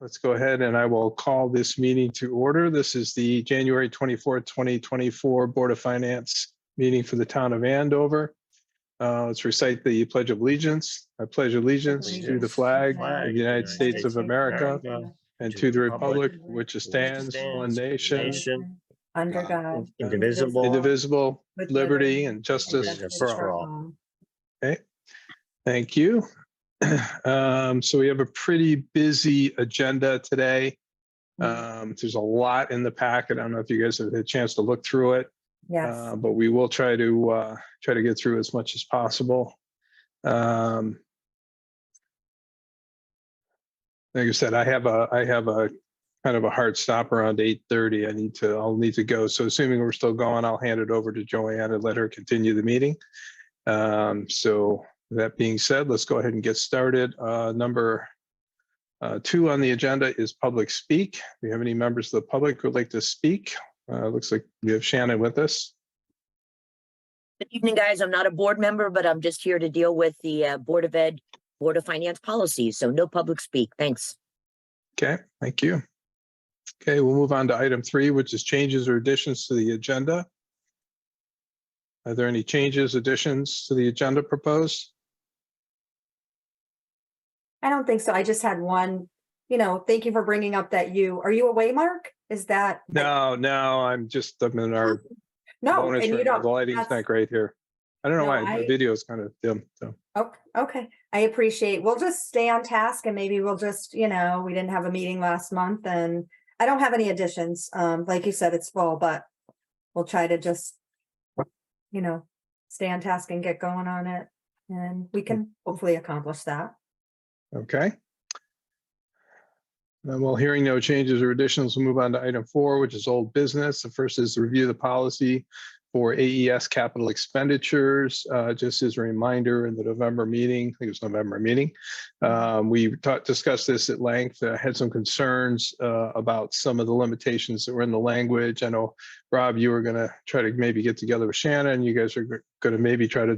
let's go ahead and I will call this meeting to order. This is the January 24th, 2024 Board of Finance meeting for the town of Andover. Let's recite the Pledge of Allegiance. I pledge allegiance to the flag of the United States of America and to the republic which stands one nation, under God, indivisible, with liberty and justice for all. Okay, thank you. So we have a pretty busy agenda today. There's a lot in the packet. I don't know if you guys have had a chance to look through it. Yes. But we will try to get through as much as possible. Like I said, I have a kind of a hard stop around 8:30. I'll need to go. So assuming we're still going, I'll hand it over to Joanne and let her continue the meeting. So that being said, let's go ahead and get started. Number 2 on the agenda is public speak. Do we have any members of the public who would like to speak? Looks like we have Shannon with us. Good evening, guys. I'm not a board member, but I'm just here to deal with the Board of Ed, Board of Finance policies. So no public speak. Thanks. Okay, thank you. Okay, we'll move on to item 3, which is changes or additions to the agenda. Are there any changes, additions to the agenda proposed? I don't think so. I just had one, thank you for bringing up that are you away, Mark? Is that? No, I'm in our No, bonus and you right now. don't. The lighting's not great here. I don't know why my video is kind of dim. So. Okay. I appreciate, we'll just stay on task and maybe we'll just, we didn't have a meeting last month and I don't have any additions. Like you said, it's full, but we'll try to just, stay on task and get going on it. And we can hopefully accomplish that. Okay. Well, hearing no changes or additions, we'll move on to item 4, which is old business. The first is to review the policy for AES capital expenditures. Just as a reminder, in the November meeting, I think it was November meeting, we discussed this at length. Had some concerns about some of the limitations that were in the language. I know, Rob, you were going to try to maybe get together with Shannon. You guys are going to maybe try to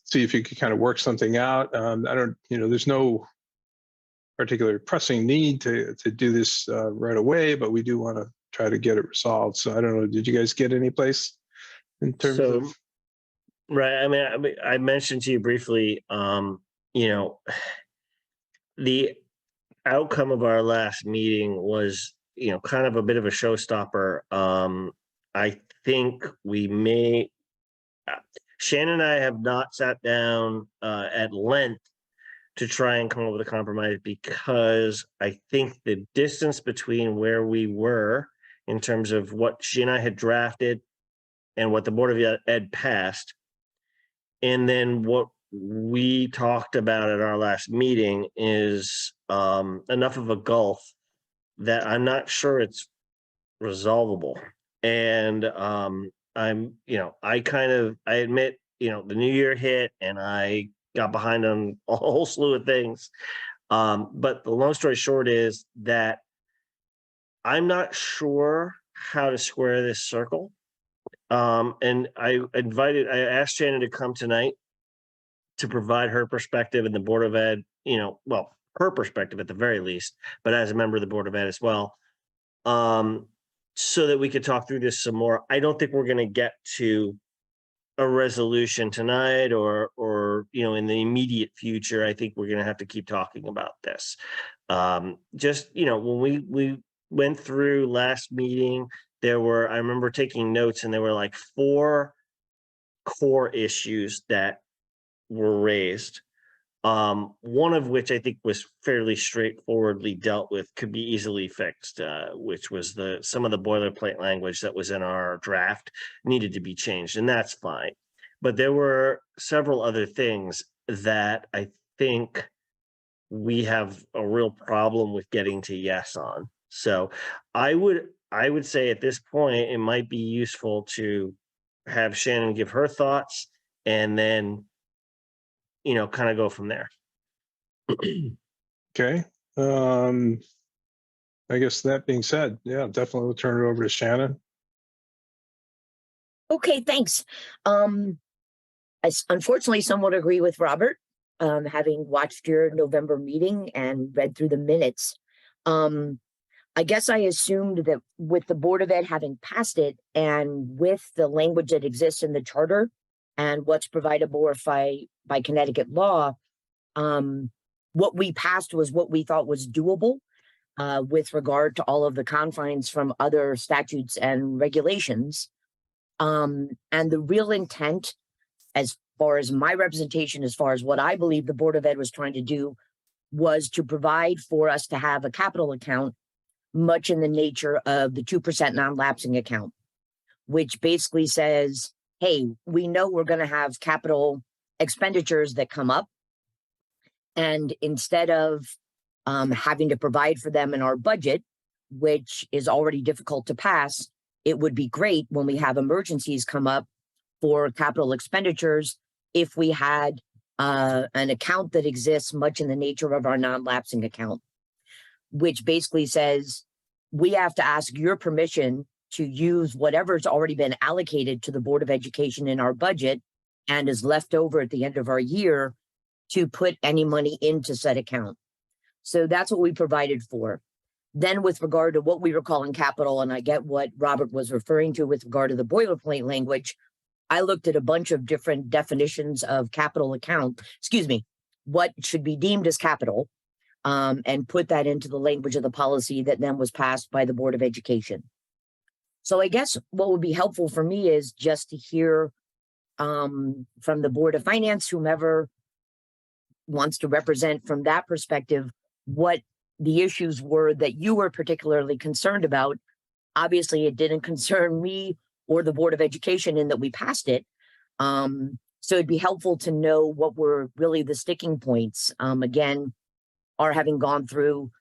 see if you could kind of work something out. There's no particular pressing need to do this right away, but we do want to try to get it resolved. So I don't know, did you guys get any place in terms of? Right. I mean, I mentioned to you briefly, the outcome of our last meeting was, kind of a bit of a showstopper. I think Shannon and I have not sat down at length to try and come up with a compromise, because I think the distance between where we were in terms of what she and I had drafted and what the Board of Ed passed, and then what we talked about at our last meeting is enough of a gulf that I'm not sure it's resolvable. And I admit, the new year hit and I got behind on a whole slew of things. But the long story short is that I'm not sure how to square this circle. And I asked Shannon to come tonight to provide her perspective and the Board of Ed, her perspective at the very least, but as a member of the Board of Ed as well, so that we could talk through this some more. I don't think we're going to get to a resolution tonight or in the immediate future. I think we're going to have to keep talking about this. When we went through last meeting, I remember taking notes, and there were like 4 core issues that were raised. One of which I think was fairly straightforwardly dealt with, could be easily fixed, which was some of the boilerplate language that was in our draft needed to be changed, and that's fine. But there were several other things that I think we have a real problem with getting to yes on. So I would say at this point, it might be useful to have Shannon give her thoughts and then kind of go from there. Okay. I guess that being said, yeah, definitely we'll turn it over to Shannon. Okay, thanks. I unfortunately somewhat agree with Robert. having watched your November meeting and read through the minutes. I guess I assumed that with the Board of Ed having passed it and with the language that exists in the charter and what's provided by Connecticut law, what we passed was what we thought was doable with regard to all of the confines from other statutes and regulations. And the real intent, as far as my representation, as far as what I believe the Board of Ed was trying to do, was to provide for us to have a capital account, much in the nature of the 2% non-lapsing account, which basically says, hey, we know we're going to have capital expenditures that come up. And instead of having to provide for them in our budget, which is already difficult to pass, it would be great when we have emergencies come up for capital expenditures if we had an account that exists much in the nature of our non-lapsing account, which basically says we have to ask your permission to use whatever's already been allocated to the Board of Education in our budget and is left over at the end of our year to put any money into said account. So that's what we provided for. Then with regard to what we were calling capital, and I get what Robert was referring to with regard to the boilerplate language, I looked at a bunch of different definitions of capital account, what should be deemed as capital, and put that into the language of the policy that then was passed by the Board of Education. So I guess what would be helpful for me is just to hear from the Board of Finance, whomever wants to represent from that perspective, what the issues were that you were particularly concerned about. Obviously, it didn't concern me or the Board of Education in that we passed it. So it'd be helpful to know what were really the sticking points. Again, are having gone through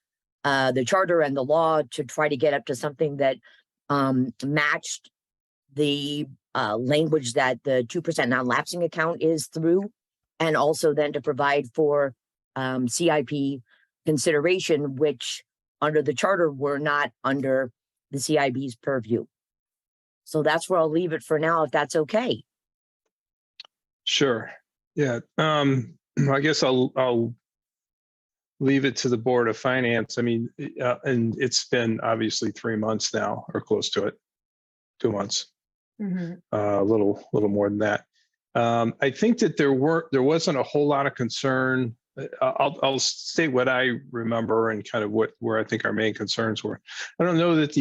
the charter and the law to try to get up to something that matched the language that the 2% non-lapsing account is through, and also then to provide for CIP consideration, which under the charter were not under the CIB's purview. So that's where I'll leave it for now, if that's okay. Sure. Yeah. I guess I'll leave it to the Board of Finance. I mean, and it's been obviously 3 months now, or close to it, 2 months, a little more than that. I think that there wasn't a whole lot of concern. I'll state what I remember and kind of where I think our main concerns were. I don't know that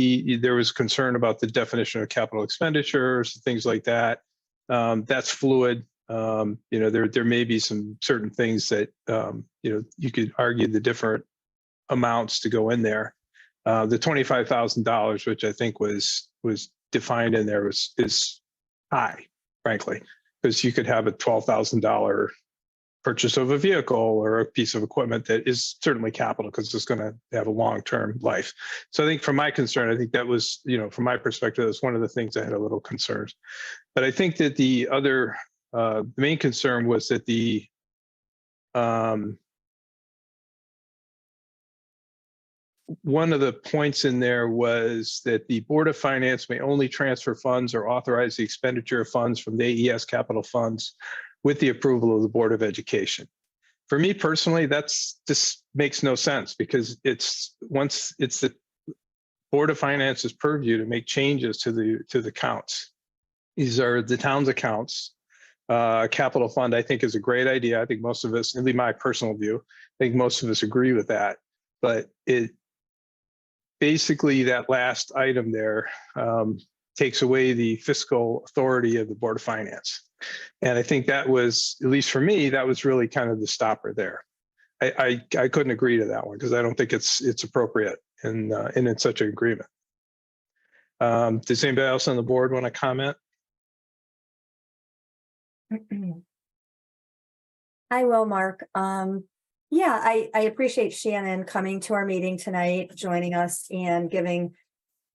there was concern about the definition of capital expenditures, things like that. That's fluid. There may be some certain things that you could argue the different amounts to go in there. The $25,000, which I think was defined in there, is high, frankly, because you could have a $12,000 purchase of a vehicle or a piece of equipment that is certainly capital because it's going to have a long-term life. So I think from my concern, I think that was, from my perspective, that's one of the things I had a little concerns. But I think that the other, the main concern was that one of the points in there was that the Board of Finance may only transfer funds or authorize the expenditure of funds from the AES capital funds with the approval of the Board of Education. For me personally, this makes no sense because once it's the Board of Finance's purview to make changes to the accounts. These are the town's accounts. Capital fund, I think, is a great idea. I think most of us, at least my personal view, I think most of us agree with that. But it basically, that last item there takes away the fiscal authority of the Board of Finance. And I think that was, at least for me, that was really kind of the stopper there. I couldn't agree to that one because I don't think it's appropriate in such an agreement. Does anybody else on the board want to comment? I will, Mark. Yeah, I appreciate Shannon coming to our meeting tonight, joining us and giving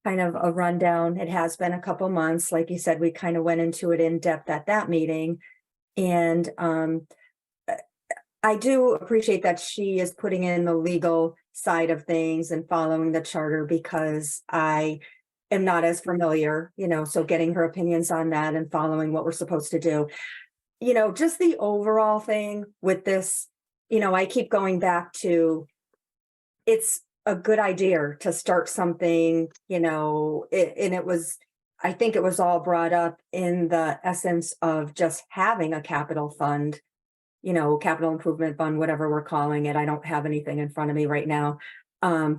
kind of a rundown. It has been a couple months. Like you said, we kind of went into it in depth at that meeting. And I do appreciate that she is putting in the legal side of things and following the charter because I am not as familiar, so getting her opinions on that and following what we're supposed to do. just the overall thing with this, I keep going back to, it's a good idea to start something, and I think it was all brought up in the essence of just having a capital fund, capital improvement fund, whatever we're calling it. I don't have anything in front of me right now,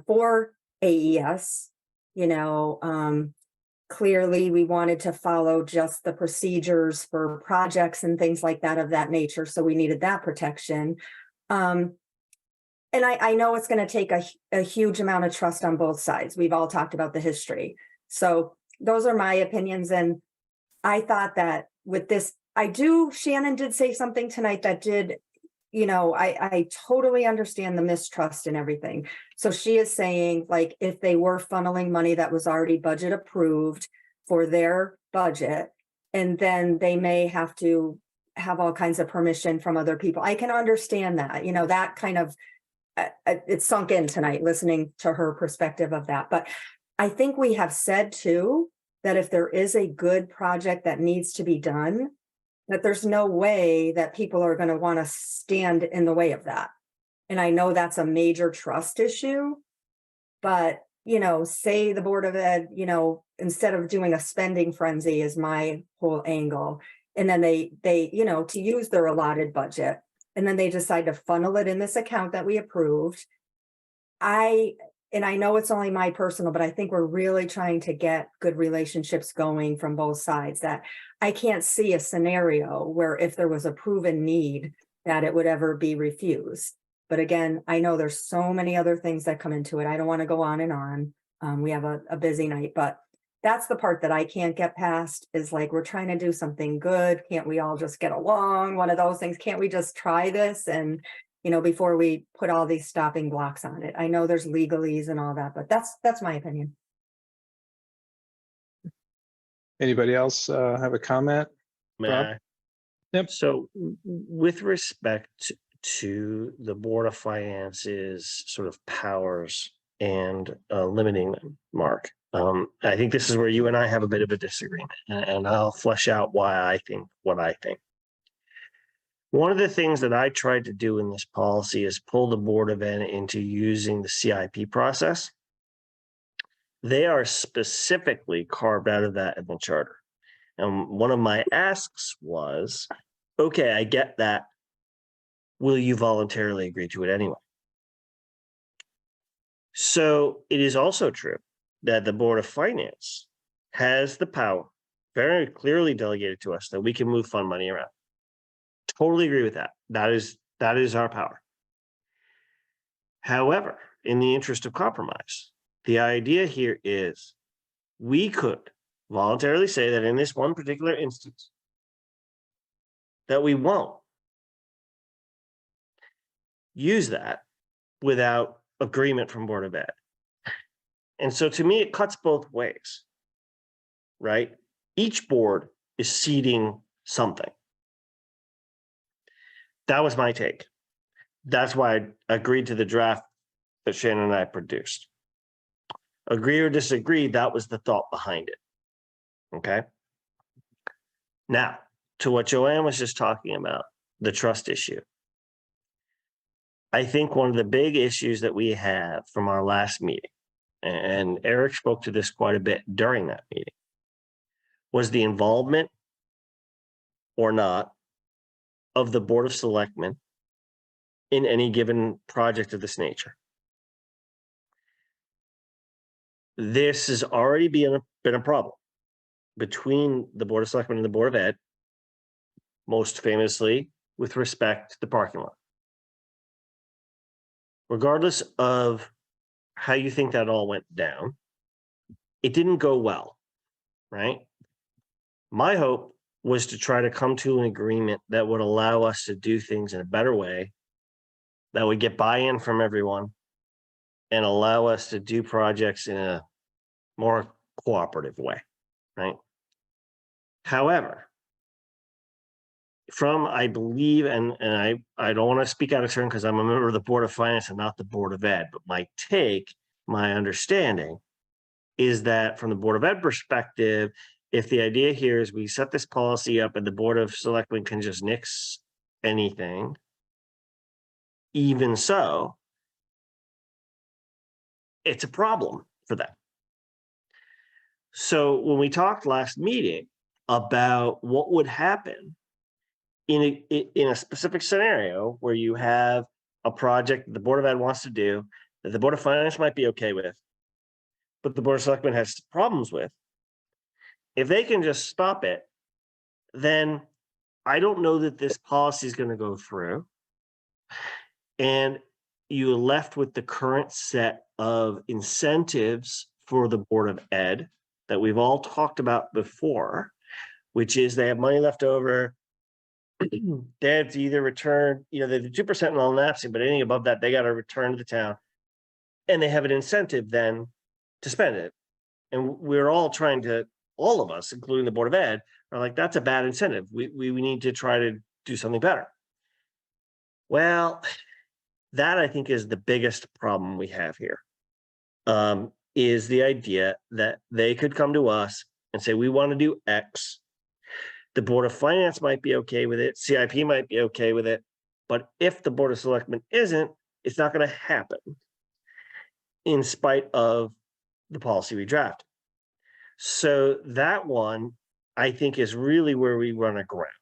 for AES, clearly we wanted to follow just the procedures for projects and things like that of that nature. So we needed that protection. And I know it's going to take a huge amount of trust on both sides. We've all talked about the history. So those are my opinions. And I thought that with this, Shannon did say something tonight that did, I totally understand the mistrust and everything. So she is saying, like, if they were funneling money that was already budget approved for their budget, and then they may have to have all kinds of permission from other people. I can understand that, that kind of, it sunk in tonight listening to her perspective of that. But I think we have said too, that if there is a good project that needs to be done, that there's no way that people are going to want to stand in the way of that. And I know that's a major trust issue, but, say the Board of Ed, instead of doing a spending frenzy is my whole angle. And then they, to use their allotted budget, and then they decide to funnel it in this account that we approved. And I know it's only my personal, but I think we're really trying to get good relationships going from both sides, that I can't see a scenario where if there was a proven need that it would ever be refused. But again, I know there's so many other things that come into it. I don't want to go on and on. We have a busy night, but that's the part that I can't get past, is like, we're trying to do something good. Can't we all just get along? One of those things. Can't we just try this? And before we put all these stopping blocks on it. I know there's legalese and all that, but that's my opinion. Anybody else have a comment? May Rob? I? Yep. So with respect to the Board of Finance's sort of powers and limiting them, Mark, I think this is where you and I have a bit of a disagreement, and I'll flesh out why I think what I think. One of the things that I tried to do in this policy is pull the Board of Ed into using the CIP process. They are specifically carved out of that in the charter. And one of my asks was, okay, I get that. Will you voluntarily agree to it anyway? So it is also true that the Board of Finance has the power, very clearly delegated to us, that we can move fund money around. Totally agree with that. That is our power. However, in the interest of compromise, the idea here is we could voluntarily say that in this one particular instance that we won't use that without agreement from Board of Ed. And so to me, it cuts both ways, right? Each board is ceding something. That was my take. That's why I agreed to the draft that Shannon and I produced. Agree or disagree, that was the thought behind it. Okay. Now, to what Joanne was just talking about, the trust issue. I think one of the big issues that we have from our last meeting, and Eric spoke to this quite a bit during that meeting, was the involvement or not of the Board of Selectmen in any given project of this nature. This has already been a problem between the Board of Selectmen and the Board of Ed, most famously with respect to the parking lot. Regardless of how you think that all went down, it didn't go well, right? My hope was to try to come to an agreement that would allow us to do things in a better way, that would get buy-in from everyone, and allow us to do projects in a more cooperative way, right? However, from, I believe, and I don't want to speak out of turn because I'm a member of the Board of Finance and not the Board of Ed, but my understanding is that from the Board of Ed perspective, if the idea here is we set this policy up and the Board of Selectmen can just nix anything, even so, it's a problem for them. So when we talked last meeting about what would happen in a specific scenario where you have a project that the Board of Ed wants to do, that the Board of Finance might be okay with, but the Board of Selectmen has problems with, if they can just stop it, then I don't know that this policy is going to go through. And you're left with the current set of incentives for the Board of Ed that we've all talked about before, which is they have money left over. They have to either return, they have 2% in all lapsing, but anything above that, they got to return to the town. And they have an incentive then to spend it. And we're all trying to, all of us, including the Board of Ed, are like, that's a bad incentive. We need to try to do something better. Well, that I think is the biggest problem we have here, is the idea that they could come to us and say, we want to do X. The Board of Finance might be okay with it. CIP might be okay with it. But if the Board of Selectmen isn't, it's not going to happen in spite of the policy we draft. So that one, I think, is really where we run aground.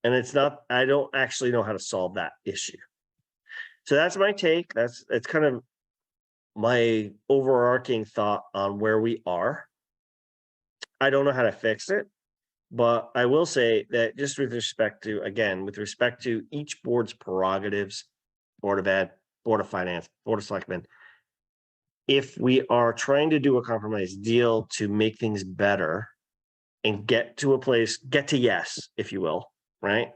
And it's not, I don't actually know how to solve that issue. So that's my take. It's kind of my overarching thought on where we are. I don't know how to fix it, but I will say that just with respect to each board's prerogatives, Board of Ed, Board of Finance, Board of Selectmen, if we are trying to do a compromise deal to make things better and get to yes, if you will, right?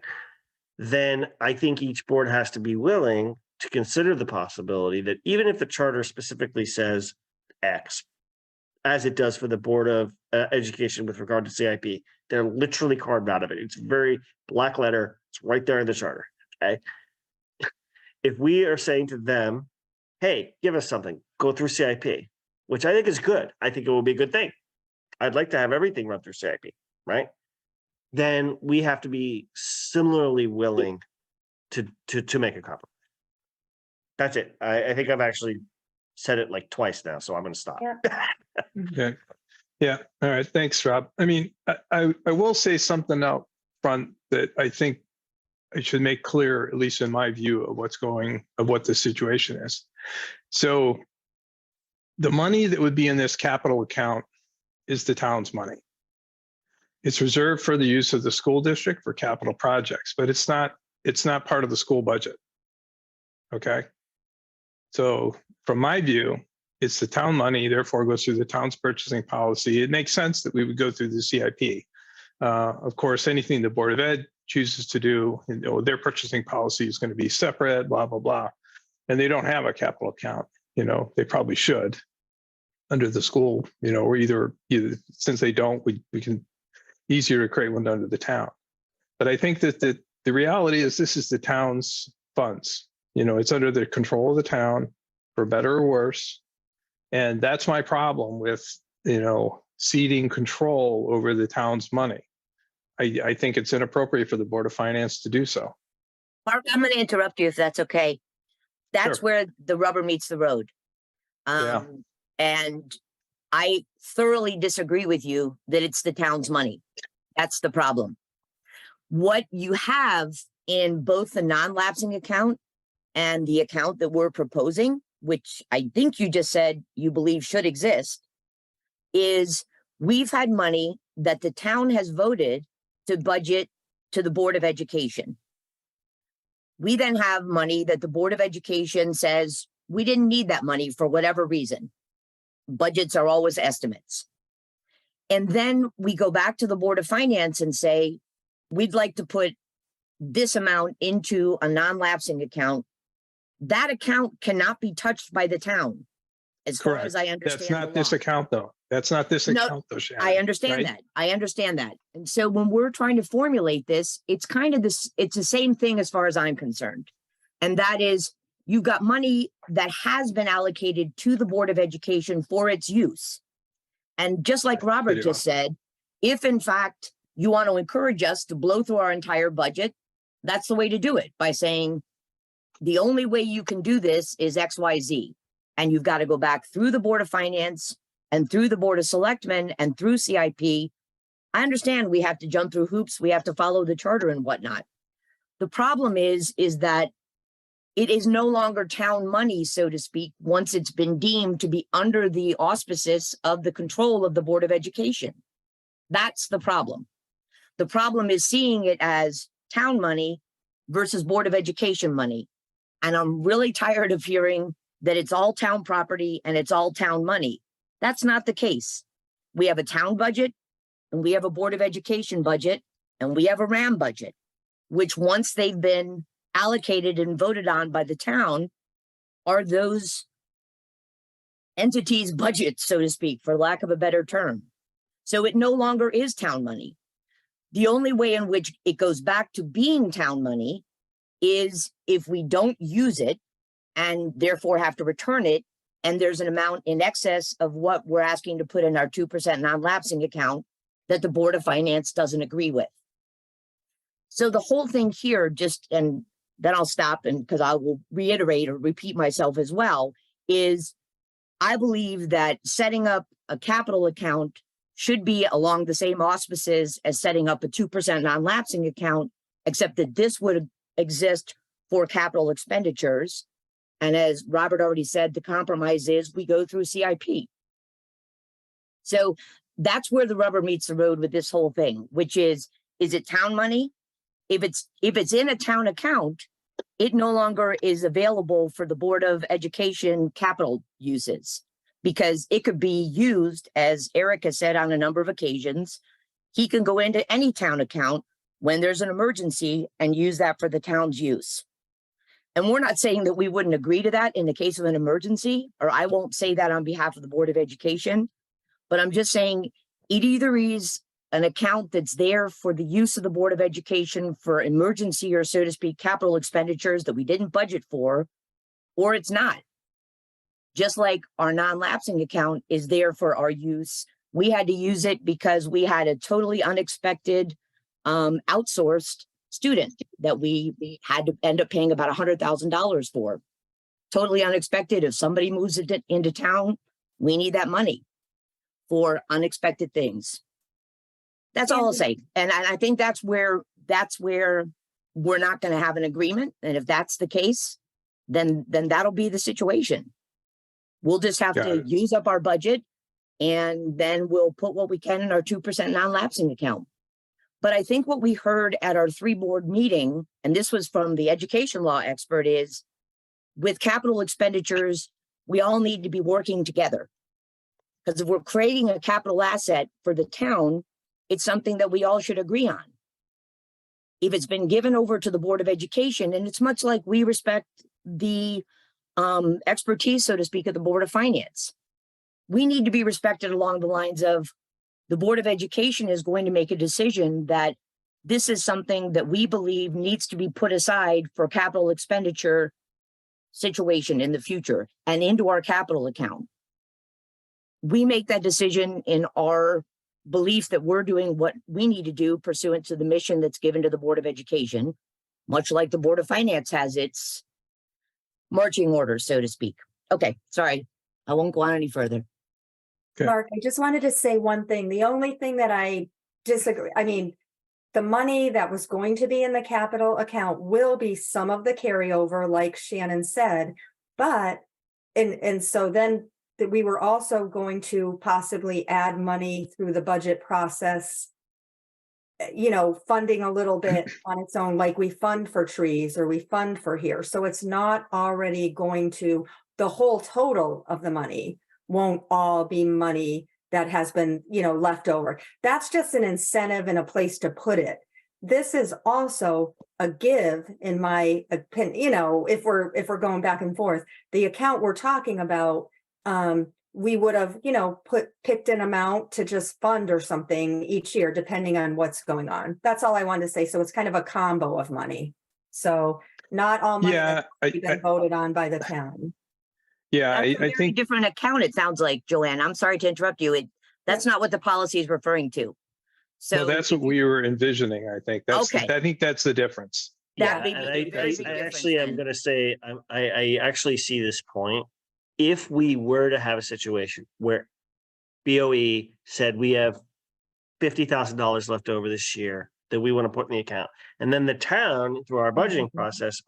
Then I think each board has to be willing to consider the possibility that even if the charter specifically says X, as it does for the Board of Education with regard to CIP, they're literally carved out of it. It's very black letter. It's right there in the charter. Okay. If we are saying to them, hey, give us something, go through CIP, which I think is good. I think it will be a good thing. I'd like to have everything run through CIP, right? Then we have to be similarly willing to make a compromise. That's it. I think I've actually said it like twice now, so I'm going to stop. Yeah. Okay. Yeah. All right. Thanks, Rob. I mean, I will say something out front that I think I should make clear, at least in my view, of what the situation is. So the money that would be in this capital account is the town's money. It's reserved for the use of the school district for capital projects, but it's not part of the school budget. Okay. So from my view, it's the town money, therefore it goes through the town's purchasing policy. It makes sense that we would go through the CIP. Of course, anything the Board of Ed chooses to do, their purchasing policy is going to be separate, blah, blah, blah. And they don't have a capital account. They probably should under the school, or either since they don't, we can easier to create one under the town. But I think that the reality is this is the town's funds. It's under the control of the town, for better or worse. And that's my problem with, ceding control over the town's money. I think it's inappropriate for the Board of Finance to do so. Mark, I'm going to interrupt you if that's okay. That's Sure. where the rubber meets the road. Yeah. And I thoroughly disagree with you that it's the town's money. That's the problem. What you have in both the non-lapsing account and the account that we're proposing, which I think you just said you believe should exist, is we've had money that the town has voted to budget to the Board of Education. We then have money that the Board of Education says we didn't need that money for whatever reason. Budgets are always estimates. And then we go back to the Board of Finance and say, we'd like to put this amount into a non-lapsing account. That account cannot be touched by the town, as far as I understand. That's not the this law. account, though. That's not this No, account, though, Shannon. I understand right? that. I understand that. And so when we're trying to formulate this, it's kind of this, it's the same thing as far as I'm concerned. And that is, you've got money that has been allocated to the Board of Education for its use. And just like Robert Video. just said, If in fact you want to encourage us to blow through our entire budget, that's the way to do it, by saying the only way you can do this is XYZ. And you've got to go back through the Board of Finance and through the Board of Selectmen and through CIP. I understand we have to jump through hoops. We have to follow the charter and whatnot. The problem is that it is no longer town money, so to speak, once it's been deemed to be under the auspices of the control of the Board of Education. That's the problem. The problem is seeing it as town money versus Board of Education money. And I'm really tired of hearing that it's all town property and it's all town money. That's not the case. We have a town budget and we have a Board of Education budget and we have a RAM budget, which once they've been allocated and voted on by the town are those entities' budgets, so to speak, for lack of a better term. So it no longer is town money. The only way in which it goes back to being town money is if we don't use it and therefore have to return it, and there's an amount in excess of what we're asking to put in our 2% non-lapsing account that the Board of Finance doesn't agree with. So the whole thing here, and then I'll stop, and because I will reiterate or repeat myself as well, is I believe that setting up a capital account should be along the same auspices as setting up a 2% non-lapsing account, except that this would exist for capital expenditures. And as Robert already said, the compromise is we go through CIP. So that's where the rubber meets the road with this whole thing, which is it town money? If it's in a town account, it no longer is available for the Board of Education capital uses, because it could be used, as Eric has said on a number of occasions, he can go into any town account when there's an emergency and use that for the town's use. And we're not saying that we wouldn't agree to that in the case of an emergency, or I won't say that on behalf of the Board of Education, but I'm just saying it either is an account that's there for the use of the Board of Education for emergency or, so to speak, capital expenditures that we didn't budget for, or it's not. Just like our non-lapsing account is there for our use. We had to use it because we had a totally unexpected outsourced student that we had to end up paying about $100,000 for. Totally unexpected. If somebody moves it into town, we need that money for unexpected things. That's all I'll say. And I think that's where we're not going to have an agreement. And if that's the case, then that'll be the situation. We'll just have to use up our budget, and then we'll put what we can in our 2% non-lapsing account. But I think what we heard at our 3-board meeting, and this was from the education law expert, is with capital expenditures, we all need to be working together. Because if we're creating a capital asset for the town, it's something that we all should agree on. If it's been given over to the Board of Education, and it's much like we respect the expertise, so to speak, of the Board of Finance, we need to be respected along the lines of the Board of Education is going to make a decision that this is something that we believe needs to be put aside for capital expenditure situation in the future and into our capital account. We make that decision in our belief that we're doing what we need to do pursuant to the mission that's given to the Board of Education, much like the Board of Finance has its marching orders, so to speak. Okay, sorry, I won't go on any further. Okay. Mark, I just wanted to say one thing. The only thing that I disagree, the money that was going to be in the capital account will be some of the carryover, like Shannon said, but, and so then that we were also going to possibly add money through the budget process, funding a little bit on its own, like we fund for trees or we fund for here. So it's not already going to, the whole total of the money won't all be money that has been, left over. That's just an incentive and a place to put it. This is also a give, in my opinion, if we're going back and forth, the account we're talking about, we would have, picked an amount to just fund or something each year, depending on what's going on. That's all I wanted to say. So it's kind of a combo of money. So not all money that's been voted on by the town. Yeah, That's a I very think different account, it sounds like, Joanne. I'm sorry to interrupt you. That's not what the policy is referring to. So Well, that's what we were envisioning, I think. Okay. I think that's the difference. That Yeah, may and be a very I big difference actually am then. gonna say, I actually see this point. If we were to have a situation where BOE said we have $50,000 left over this year that we want to put in the account, and then the town, through our budgeting process,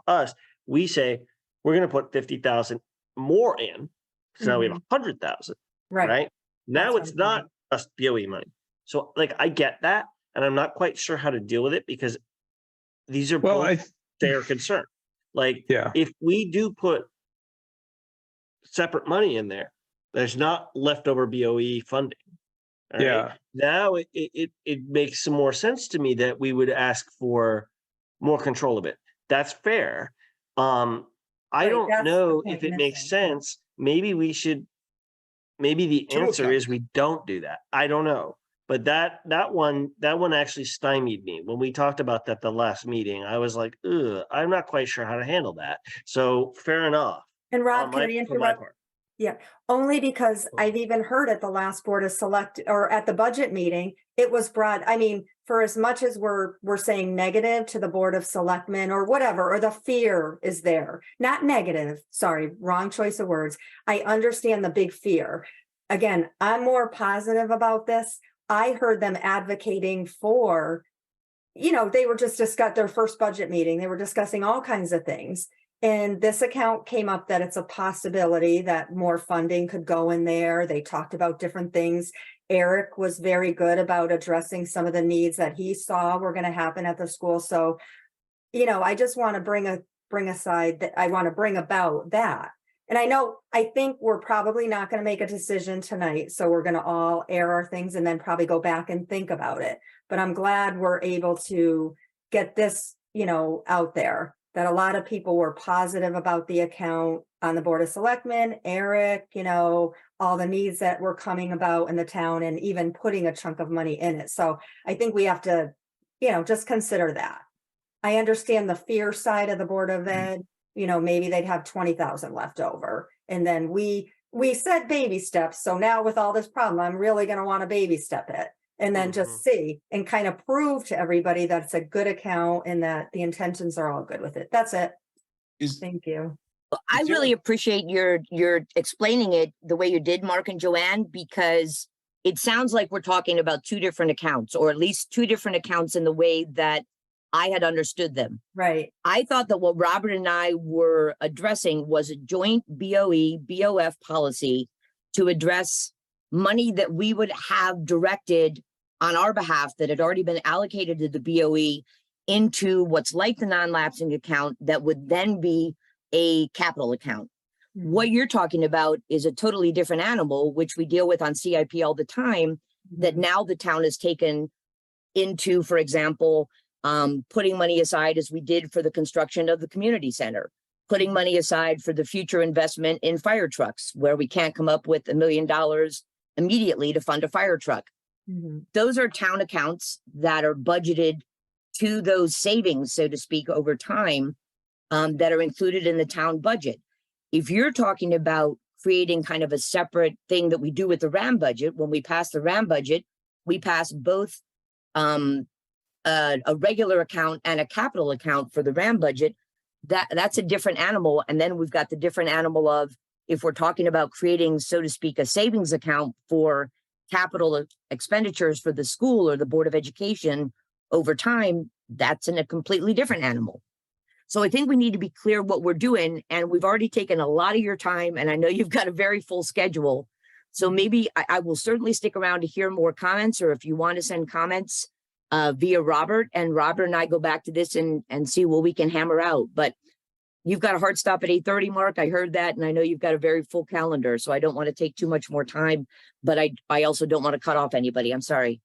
we say, we're gonna put 50,000 more in, so now we have 100,000, Right. right? Now That's it's what I'm not just BOE money. So like, I get that, and I'm not quite sure how to deal with it because these are Well, both their concern. Like, yeah, if we do put separate money in there, there's not leftover BOE funding. all right? yeah. Now it makes some more sense to me that we would ask for more control of it. That's fair. I Right, don't that's the know point if it makes missing. sense. Maybe the Two answer is accounts. we don't do that. I don't know. But that one actually stymied me. When we talked about that the last meeting, I was like, ugh, I'm not quite sure how to handle that. So fair enough And Rob, can I for my interrupt? part. Yeah, only because I've even heard at the last Board of Select or at the budget meeting, it was brought, I mean, for as much as we're saying negative to the Board of Selectmen or whatever, or the fear is there, not negative, sorry, wrong choice of words. I understand the big fear. Again, I'm more positive about this. I heard them advocating for, they were just discussing their first budget meeting. They were discussing all kinds of things. And this account came up that it's a possibility that more funding could go in there. They talked about different things. Eric was very good about addressing some of the needs that he saw were going to happen at the school. So, I just want to bring aside that I want to bring about that. And I think we're probably not going to make a decision tonight. So we're going to all air our things and then probably go back and think about it. But I'm glad we're able to get this, out there. That a lot of people were positive about the account on the Board of Selectmen, Eric, all the needs that were coming about in the town and even putting a chunk of money in it. So I think we have to, just consider that. I understand the fear side of the Board of Ed, maybe they'd have 20,000 left over. And then we said baby steps. So now with all this problem, I'm really going to want to baby step it. And then just see and kind of prove to everybody that it's a good account and that the intentions are all good with it. That's it. Thank you. I really appreciate your explaining it the way you did, Mark and Joanne, because it sounds like we're talking about two different accounts, or at least two different accounts in the way that I had understood them. Right. I thought that what Robert and I were addressing was a joint BOF policy to address money that we would have directed on our behalf that had already been allocated to the BOE into what's like the non-lapsing account that would then be a capital account. What you're talking about is a totally different animal, which we deal with on CIP all the time, that now the town has taken into, for example, putting money aside as we did for the construction of the community center, putting money aside for the future investment in fire trucks, where we can't come up with $1 million immediately to fund a fire truck. Those are town accounts that are budgeted to those savings, so to speak, over time, that are included in the town budget. If you're talking about creating kind of a separate thing that we do with the RAM budget, when we pass the RAM budget, we pass both a regular account and a capital account for the RAM budget. That's a different animal. And then we've got the different animal of, if we're talking about creating, so to speak, a savings account for capital expenditures for the school or the Board of Education over time, that's in a completely different animal. So I think we need to be clear what we're doing. And we've already taken a lot of your time, and I know you've got a very full schedule. So maybe I will certainly stick around to hear more comments, or if you want to send comments via Robert, and Robert and I go back to this and see what we can hammer out. But you've got a hard stop at 8:30, Mark. I heard that. And I know you've got a very full calendar, so I don't want to take too much more time, but I also don't want to cut off anybody. I'm sorry.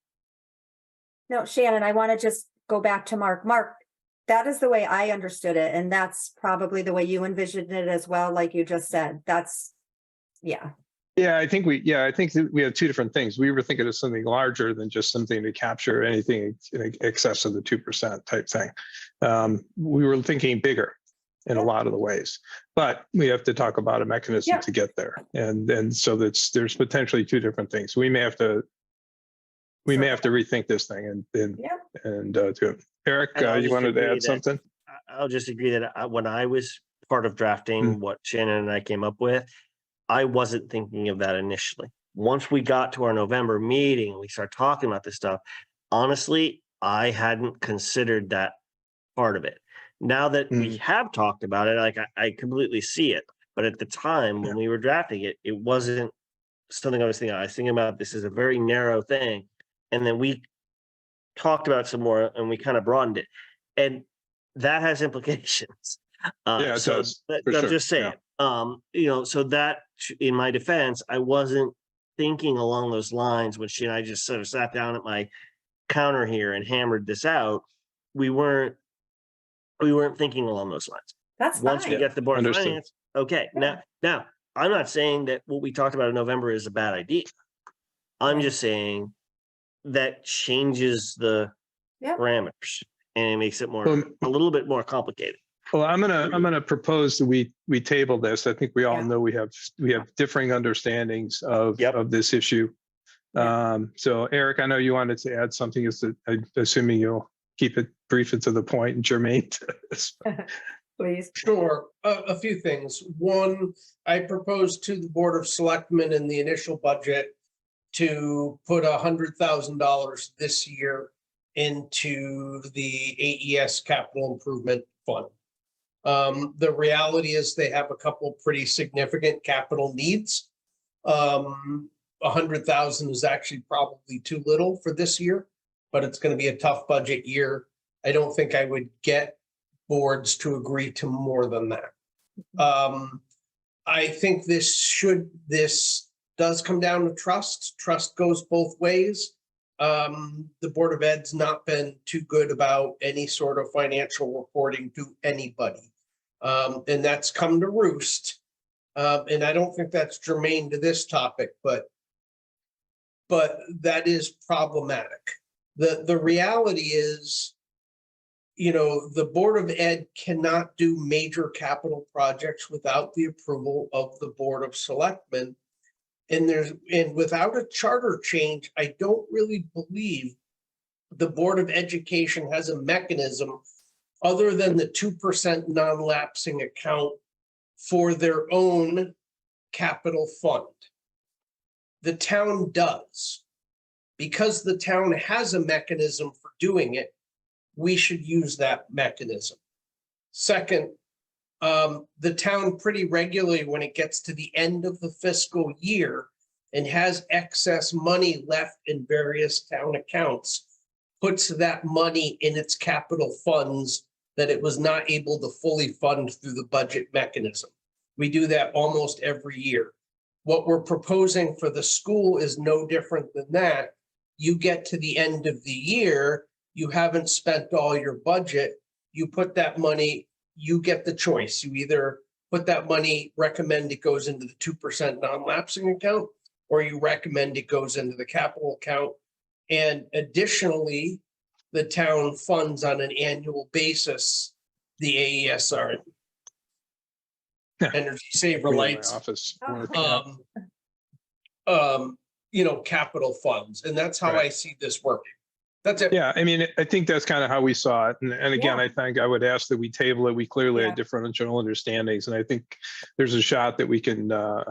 No, Shannon, I want to just go back to Mark. Mark, that is the way I understood it. And that's probably the way you envisioned it as well. Like you just said, yeah. Yeah, I think that we have two different things. We were thinking of something larger than just something to capture anything in excess of the 2% type thing. We were thinking bigger in a lot of the ways, but we have to talk about a mechanism to get there. And so there's potentially two different things. We may have to we may So- have to rethink this thing Yep. and do it. Eric, And I'll you just wanted to agree add that- something? I'll just agree that when I was part of drafting what Shannon and I came up with, I wasn't thinking of that initially. Once we got to our November meeting, we started talking about this stuff. Honestly, I hadn't considered that part of it. Now that we have talked about it, like I completely see it. But at the time when we were drafting it, it wasn't something I was thinking. I was thinking about this is a very narrow thing. And then we talked about it some more and we kind of broadened it. And that has implications. Yeah, it So does, for I'm sure, just saying, so that in my defense, I wasn't thinking along those lines when she and I just sort of sat down at my counter here and hammered this out. We weren't thinking along those lines. That's Once we fine. get the board of Understood. finance, okay, now, I'm not saying that what we talked about in November is a bad idea. I'm Right. just saying that changes the Yep. parameters and it makes it Well, a little bit more complicated. Well, I'm gonna propose that we table this. I think we all Yeah. know we have differing understandings of this issue. So Eric, I know you wanted to add something. I'm assuming you'll keep it brief and to the point and germane to this. Please. Sure, a few things. One, I proposed to the Board of Selectmen in the initial budget to put $100,000 this year into the AES Capital Improvement Fund. The reality is they have a couple pretty significant capital needs. 100,000 is actually probably too little for this year, but it's going to be a tough budget year. I don't think I would get boards to agree to more than that. I think this does come down to trust. Trust goes both ways. The Board of Ed's not been too good about any sort of financial reporting to anybody. And that's come to roost. And I don't think that's germane to this topic, but that is problematic. The reality is, the Board of Ed cannot do major capital projects without the approval of the Board of Selectmen. And without a charter change, I don't really believe the Board of Education has a mechanism other than the 2% non-lapsing account for their own capital fund. The town does. Because the town has a mechanism for doing it, we should use that mechanism. Second, the town pretty regularly, when it gets to the end of the fiscal year and has excess money left in various town accounts, puts that money in its capital funds that it was not able to fully fund through the budget mechanism. We do that almost every year. What we're proposing for the school is no different than that. You get to the end of the year, you haven't spent all your budget, you put that money, you get the choice. You either put that money, recommend it goes into the 2% non-lapsing account, or you recommend it goes into the capital account. And additionally, the town funds on an annual basis the AESR Energy Saver Me in my Lights, office. capital funds. And that's how Right. I see this working. That's it. Yeah, I mean, I think that's kind of how we saw it. And again, Yeah. I think I would ask that we table it. We clearly Yeah. had differential understandings. And I think there's a shot that we can, now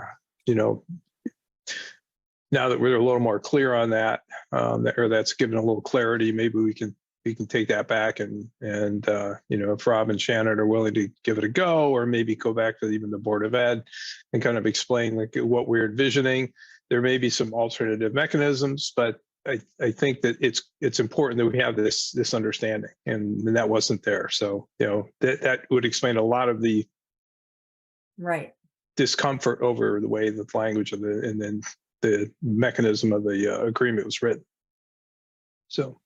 that we're a little more clear on that, or that's given a little clarity, maybe we can take that back and if Rob and Shannon are willing to give it a go, or maybe go back to even the Board of Ed and kind of explain like what we're envisioning. There may be some alternative mechanisms, but I think that it's important that we have this understanding, and that wasn't there. So, that would explain a lot of the Right. discomfort over the way the language of and then the mechanism of the agreement was written. So,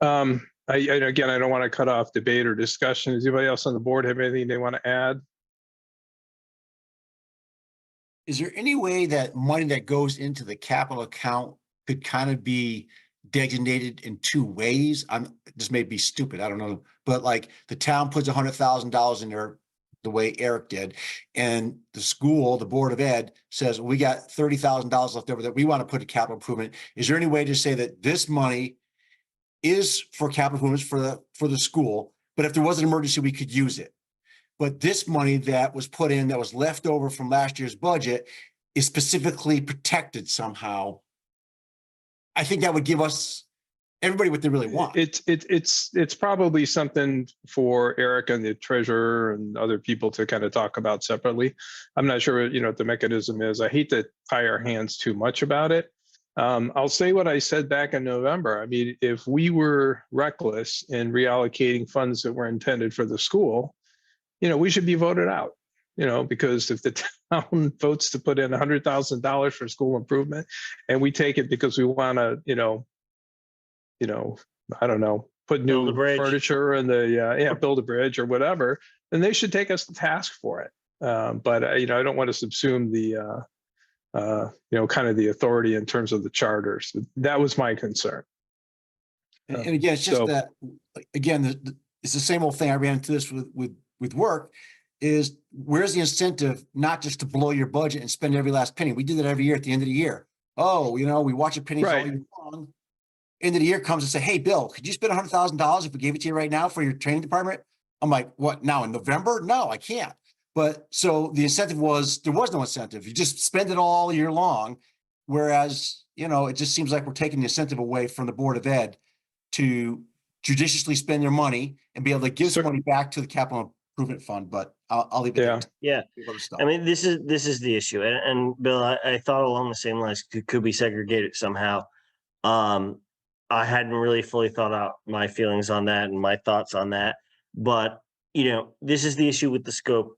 again, I don't want to cut off debate or discussion. Does anybody else on the board have anything they want to add? Is there any way that money that goes into the capital account could kind of be designated in two ways? This may be stupid, I don't know, but like the town puts $100,000 in the way Eric did. And the school, the Board of Ed says, we got $30,000 left over that we want to put to capital improvement. Is there any way to say that this money is for capital improvements for the school, but if there was an emergency, we could use it? But this money that was put in, that was left over from last year's budget, is specifically protected somehow. I think that would give us everybody what they really want. It's probably something for Eric and the treasurer and other people to kind of talk about separately. I'm not sure, what the mechanism is. I hate to tie our hands too much about it. I'll say what I said back in November. I mean, if we were reckless in reallocating funds that were intended for the school, we should be voted out. Because if the town votes to put in $100,000 for school improvement, and we take it because we want to, I don't know, put Build a new bridge. furniture and build a bridge or whatever, then they should take us to task for it. But I don't want to subsume the, kind of the authority in terms of the charters. That was my concern. And again, it's just So- that, again, it's the same old thing. I ran into this with work, is where's the incentive not just to blow your budget and spend every last penny? We do that every year at the end of the year. Oh, we watch your pennies all Right. year long. End of the year comes and say, hey, Bill, could you spend $100,000 if we gave it to you right now for your training department? I'm like, what, now in November? No, I can't. But so the incentive there was no incentive. You just spend it all year long. Whereas, it just seems like we're taking the incentive away from the Board of Ed to judiciously spend their money and be able to give some money back to the capital improvement fund. But I'll leave it there. Yeah. Other stuff. I mean, this is the issue. And Bill, I thought along the same lines, could we segregate it somehow? I hadn't really fully thought out my feelings on that and my thoughts on that. But, this is the issue with the scope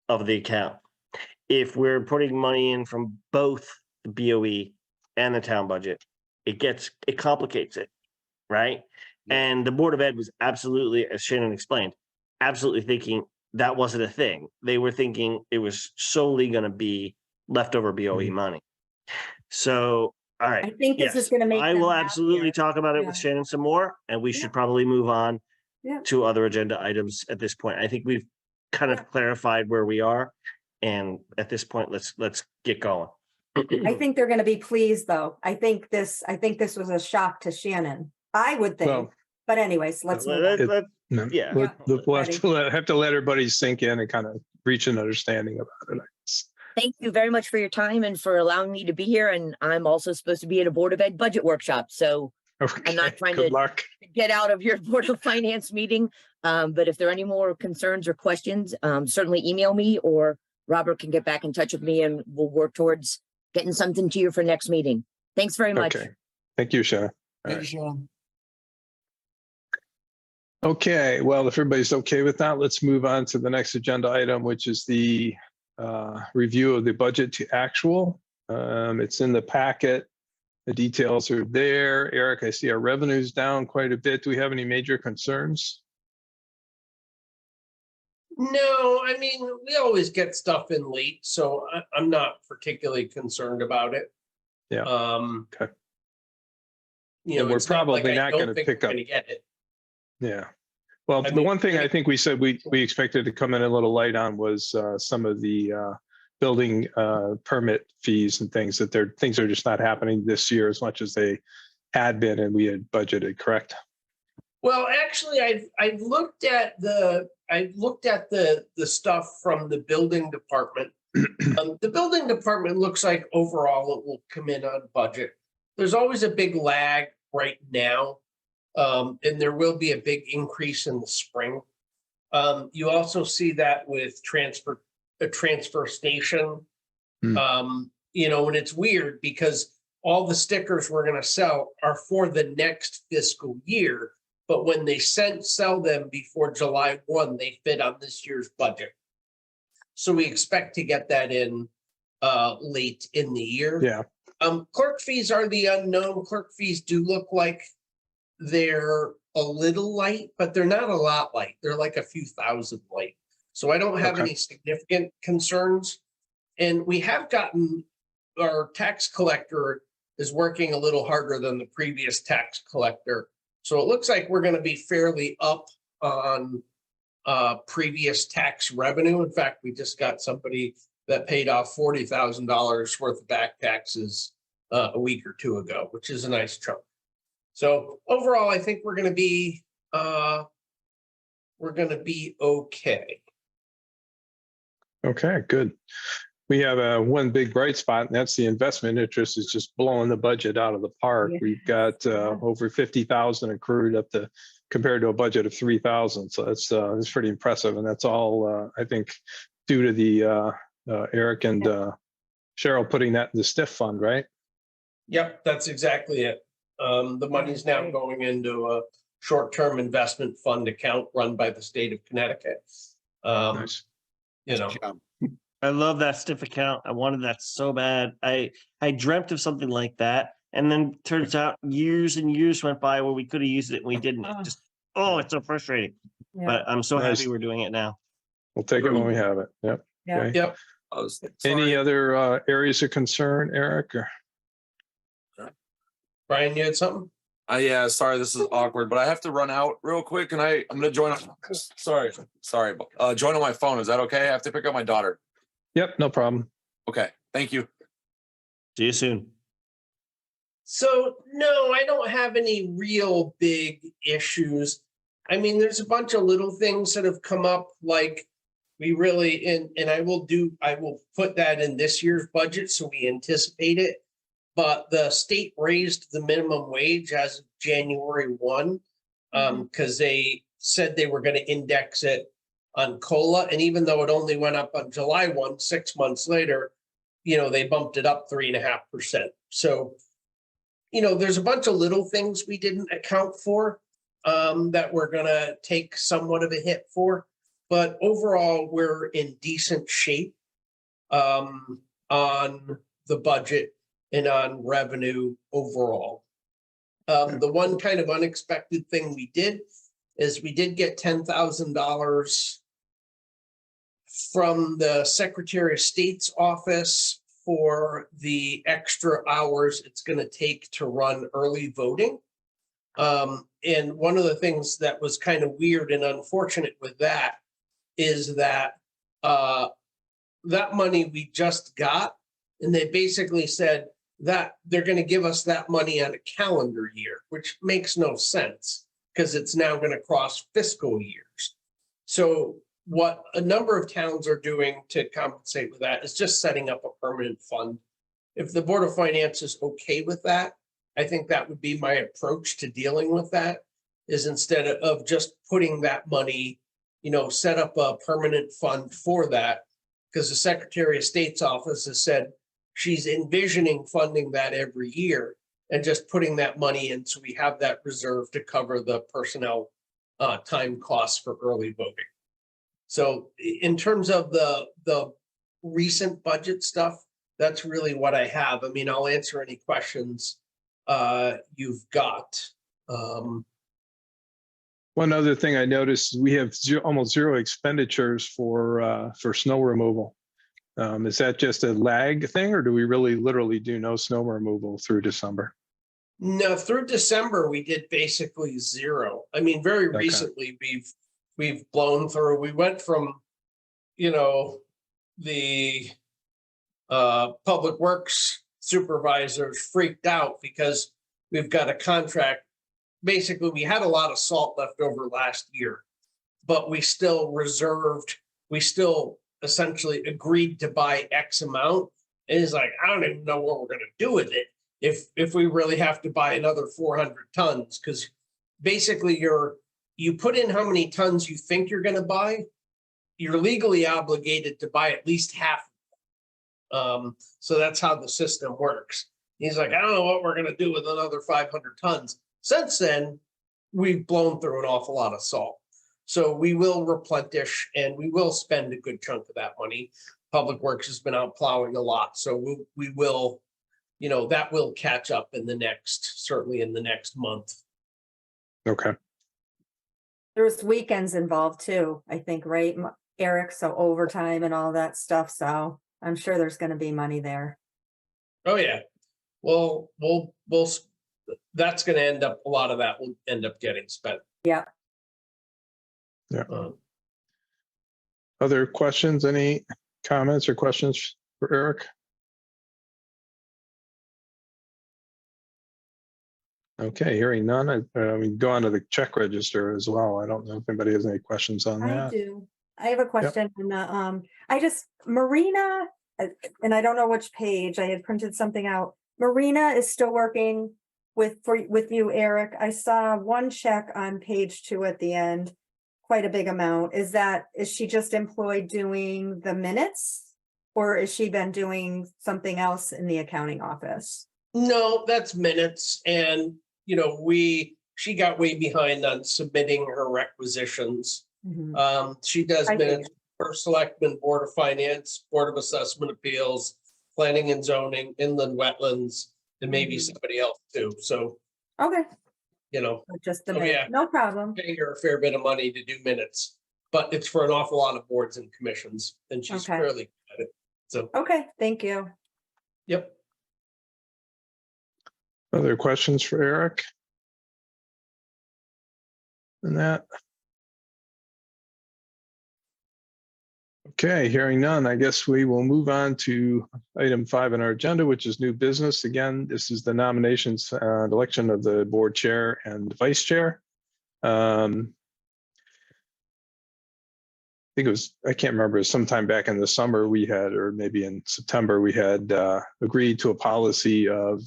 of the account. If we're putting money in from both the BOE and the town budget, it complicates it, right? And the Board of Ed was absolutely, as Shannon explained, absolutely thinking that wasn't a thing. They were thinking it was solely going to be leftover BOE money. So, all right. I think this is yes, going to make. I them will absolutely happier. talk about it Yeah. with Shannon some more, and we Yeah. should probably move on Yeah. to other agenda items at this point. I think we've kind of Yeah. clarified where we are, and at this point, let's get going. I think they're going to be pleased, though. I think this was a shock to Shannon. I would think. Well, But anyways, let's move on. No, Yeah. we'll have to let everybody sink in and kind of reach an understanding about it. Thank you very much for your time and for allowing me to be here. And I'm also supposed to be at a Board of Ed budget workshop. So Okay, not trying good to- luck. get out of your Board of Finance meeting. But if there are any more concerns or questions, certainly email me, or Robert can get back in touch with me and we'll work towards getting something to you for next meeting. Thanks very much. Okay, thank you, Shannon. Thank you, Sean. Okay, well, if everybody's okay with that, let's move on to the next agenda item, which is the review of the budget to actual. It's in the packet. The details are there. Eric, I see our revenue's down quite a bit. Do we have any major concerns? No, I mean, we always get stuff in late, so I'm not particularly concerned about it. Yeah. Okay. And we're it's not like probably I not don't gonna think pick we're up- gonna get it. Yeah. Well, I the mean, one thing I think we said we expected to come in a little light on was some of the building permit fees and things things are just not happening this year as much as they had been and we had budgeted, correct? Well, actually, I've looked at the stuff from the building department. The building department looks like overall it will come in on budget. There's always a big lag right now. And there will be a big increase in the spring. You also see that with a transfer station. Hmm. And it's weird because all the stickers we're gonna sell are for the next fiscal year. But when they sell them before July 1, they fit on this year's budget. So we expect to get that in late in the year. Yeah. Clerk fees are the unknown. Clerk fees do look like they're a little light, but they're not a lot light. They're like a few thousand light. So I don't have Okay. any significant concerns. And we have gotten, our tax collector is working a little harder than the previous tax collector. So it looks like we're going to be fairly up on previous tax revenue. In fact, we just got somebody that paid off $40,000 worth of back taxes a week or two ago, which is a nice chunk. So overall, I think we're gonna be okay. Okay, good. We have one big bright spot, and that's the investment interest is just blowing the budget out of the park. Yeah. We've got over 50,000 accrued up to compared to a budget of 3,000. So that's pretty impressive, and that's all I think due to the Eric and Cheryl putting that in the STIF fund, right? Yep, that's exactly it. The money's now going into a short-term investment fund account run by the state of Connecticut. Nice. You know, I love that stiff account. I wanted that so bad. I dreamt of something like that. And then turns out years and years went by where we could have used it and we didn't. Just, it's so frustrating. Yeah. But I'm so Nice. happy we're doing it now. We'll take it when we have it. Yep. Yeah. Okay. yep. Any other areas of concern, Eric? Or? Brian, you had something? Yeah, sorry, this is awkward, but I have to run out real quick. And I'm gonna join. Sorry, join on my phone. Is that okay? I have to pick up my daughter. Yep, no problem. Okay, thank you. See you soon. So, no, I don't have any real big issues. I mean, there's a bunch of little things that have come up, like we really, and I will put that in this year's budget, so we anticipate it. But the state raised the minimum wage as of January 1, because they said they were going to index it on COLA. And even though it only went up on July 1, 6 months later, they bumped it up 3.5%. So, there's a bunch of little things we didn't account for that we're going to take somewhat of a hit for. But overall, we're in decent shape on the budget and on revenue overall. The one kind of unexpected thing we did is we did get $10,000 from the Secretary of State's office for the extra hours it's going to take to run early voting. And one of the things that was kind of weird and unfortunate with that is that that money we just got, and they basically said that they're going to give us that money on a calendar year, which makes no sense because it's now going to cross fiscal years. So what a number of towns are doing to compensate with that is just setting up a permanent fund. If the Board of Finance is okay with that, I think that would be my approach to dealing with that, is instead of just putting that money, set up a permanent fund for that, because the Secretary of State's office has said she's envisioning funding that every year and just putting that money in so we have that reserve to cover the personnel time costs for early voting. So in terms of the recent budget stuff, that's really what I have. I mean, I'll answer any questions you've got. One other thing I noticed, we have almost zero expenditures for snow removal. Is that just a lag thing, or do we really literally do no snow removal through December? No, through December, we did basically zero. I mean, very recently we've blown through. We went from, the public works supervisors freaked out because we've got a contract. Basically, we had a lot of salt left over last year, but we still essentially agreed to buy X amount. And he's like, I don't even know what we're going to do with it if we really have to buy another 400 tons. Because basically you put in how many tons you think you're going to buy. You're legally obligated to buy at least half. So that's how the system works. He's like, I don't know what we're going to do with another 500 tons. Since then, we've blown through an awful lot of salt. So we will replenish and we will spend a good chunk of that money. Public Works has been out plowing a lot. So we will, that will catch up certainly in the next month. Okay. There's weekends involved too, I think, right, Eric? So overtime and all that stuff. So I'm sure there's going to be money there. Oh yeah. Well, that's going to end up, a lot of that will end up getting spent. Yeah. Yeah. Other questions? Any comments or questions for Eric? Okay, hearing none, we go on to the check register as well. I don't know if anybody has any questions on I that. do. I have a question on the, I just, Marina, and I don't know which page, I had printed something out. Marina is still working with you, Eric. I saw one check on page 2 at the end, quite a big amount. Is she just employed doing the minutes? Or has she been doing something else in the accounting office? No, that's minutes. And, she got way behind on submitting her requisitions. Mhm. She does I minutes for Selectmen, Board of Finance, Board of Assessment Appeals, Planning and Zoning, Inland Wetlands, and maybe Mhm. somebody else too. So, Okay, just the Oh, minute, yeah. no problem. paying her a fair bit of money to do minutes, but it's for an awful lot of boards and commissions, and she's Okay. fairly good at it. So, Okay, thank you. yep. Other questions for Eric? And that? Okay, hearing none, I guess we will move on to item 5 on our agenda, which is new business. Again, this is the nominations, election of the board chair and vice chair. I think it was, I can't remember, sometime back in the summer we had, or maybe in September, we had agreed to a policy of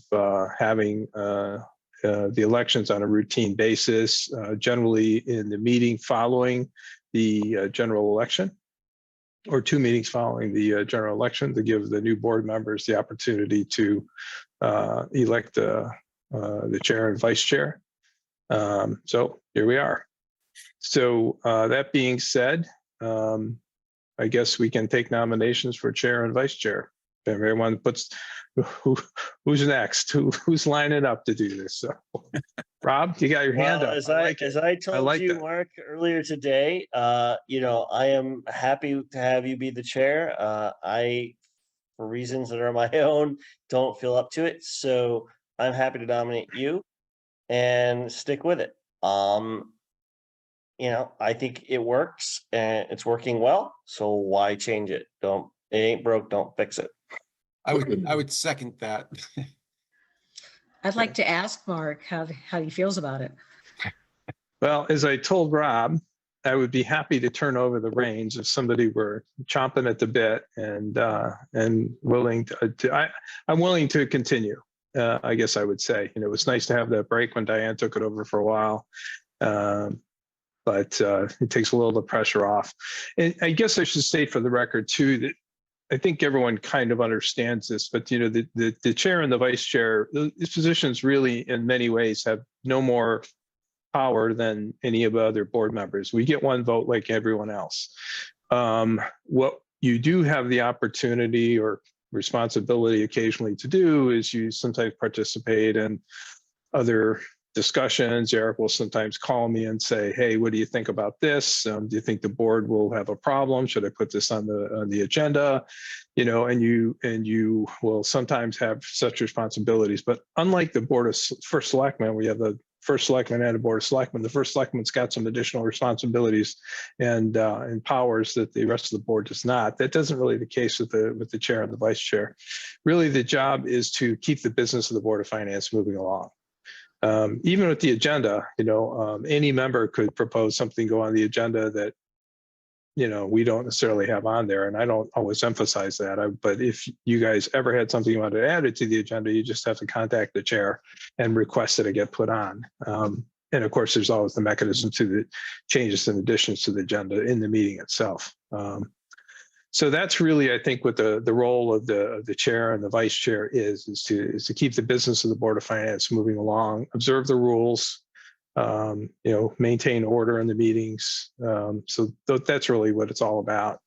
having the elections on a routine basis, generally in the meeting following the general election, or 2 meetings following the general election, to give the new board members the opportunity to elect the chair and vice chair. So here we are. So that being said, I guess we can take nominations for chair and vice chair. If everyone puts, who's next? Who's lining up to do this? So, Rob, you got your hand Well, up. as I I like as it. I told like you, that. Mark, earlier today, I am happy to have you be the chair. I, for reasons that are my own, don't feel up to it, so I'm happy to nominate you and stick with it. I think it works and it's working well, so why change it? It ain't broke, don't fix it. I would second that. I'd like to ask Mark how he feels about it. Well, as I told Rob, I would be happy to turn over the reins if somebody were chomping at the bit and willing to. I'm willing to continue. I guess I would say. It was nice to have that break when Diane took it over for a while. But it takes a little of the pressure off. And I guess I should state for the record too that I think everyone kind of understands this, but the chair and the vice chair, these positions really in many ways have no more power than any of the other board members. We get one vote like everyone else. What you do have the opportunity or responsibility occasionally to do is you sometimes participate in other discussions. Eric will sometimes call me and say, hey, what do you think about this? Do you think the board will have a problem? Should I put this on the agenda? And you will sometimes have such responsibilities. But unlike the board of first selectmen, we have the first selectman and a board of selectmen. The first selectman's got some additional responsibilities and powers that the rest of the board does not. That doesn't really the case with the chair and the vice chair. Really, the job is to keep the business of the Board of Finance moving along. Even with the agenda, any member could propose something go on the agenda that, we don't necessarily have on there. And I don't always emphasize that. But if you guys ever had something you wanted added to the agenda, you just have to contact the chair and request that it get put on. And of course, there's always the mechanism to the changes and additions to the agenda in the meeting itself. So that's really, I think, what the role of the chair and the vice chair is to keep the business of the Board of Finance moving along, observe the rules, maintain order in the meetings. So that's really what it's all about.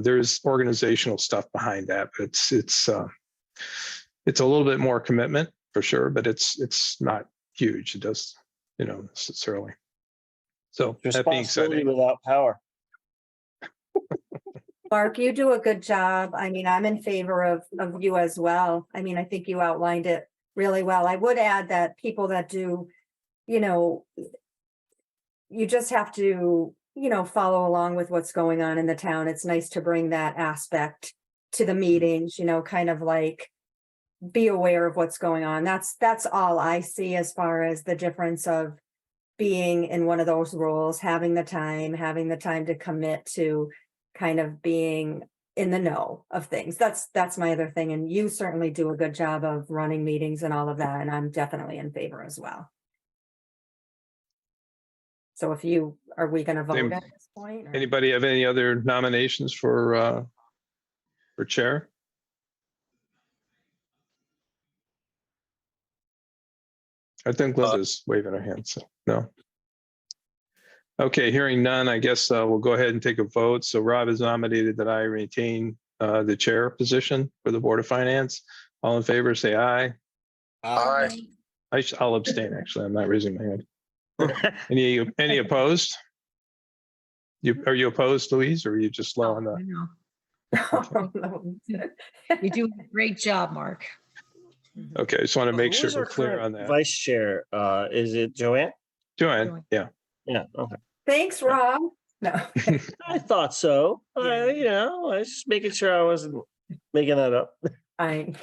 There's organizational stuff behind that, but it's a little bit more commitment for sure, but it's not huge. It does, necessarily. So that being said, Responsibility without power. Mark, you do a good job. I mean, I'm in favor of you as well. I mean, I think you outlined it really well. I would add that people that do, you just have to, follow along with what's going on in the town. It's nice to bring that aspect to the meetings, kind of like be aware of what's going on. That's all I see as far as the difference of being in one of those roles, having the time to commit to kind of being in the know of things. That's my other thing. And you certainly do a good job of running meetings and all of that. And I'm definitely in favor as well. So are we going to vote at this point? or- Anybody have any other nominations for chair? I think Linda's waving her hand, so no. Okay, hearing none, I guess we'll go ahead and take a vote. So Rob has nominated that I retain the chair position for the Board of Finance. All in favor, say aye. Aye. I'll abstain, actually. I'm not raising my hand. Any opposed? Are you opposed, Louise, or are you just slow on I the? know. You do a great job, Mark. Okay, just want to make Who sure is we're our clear current on that. Vice chair, is it Joanne? Joanne, yeah. Yeah, okay. Thanks, Rob. No. I thought so. Yeah. I was just making sure I wasn't making that up. I'm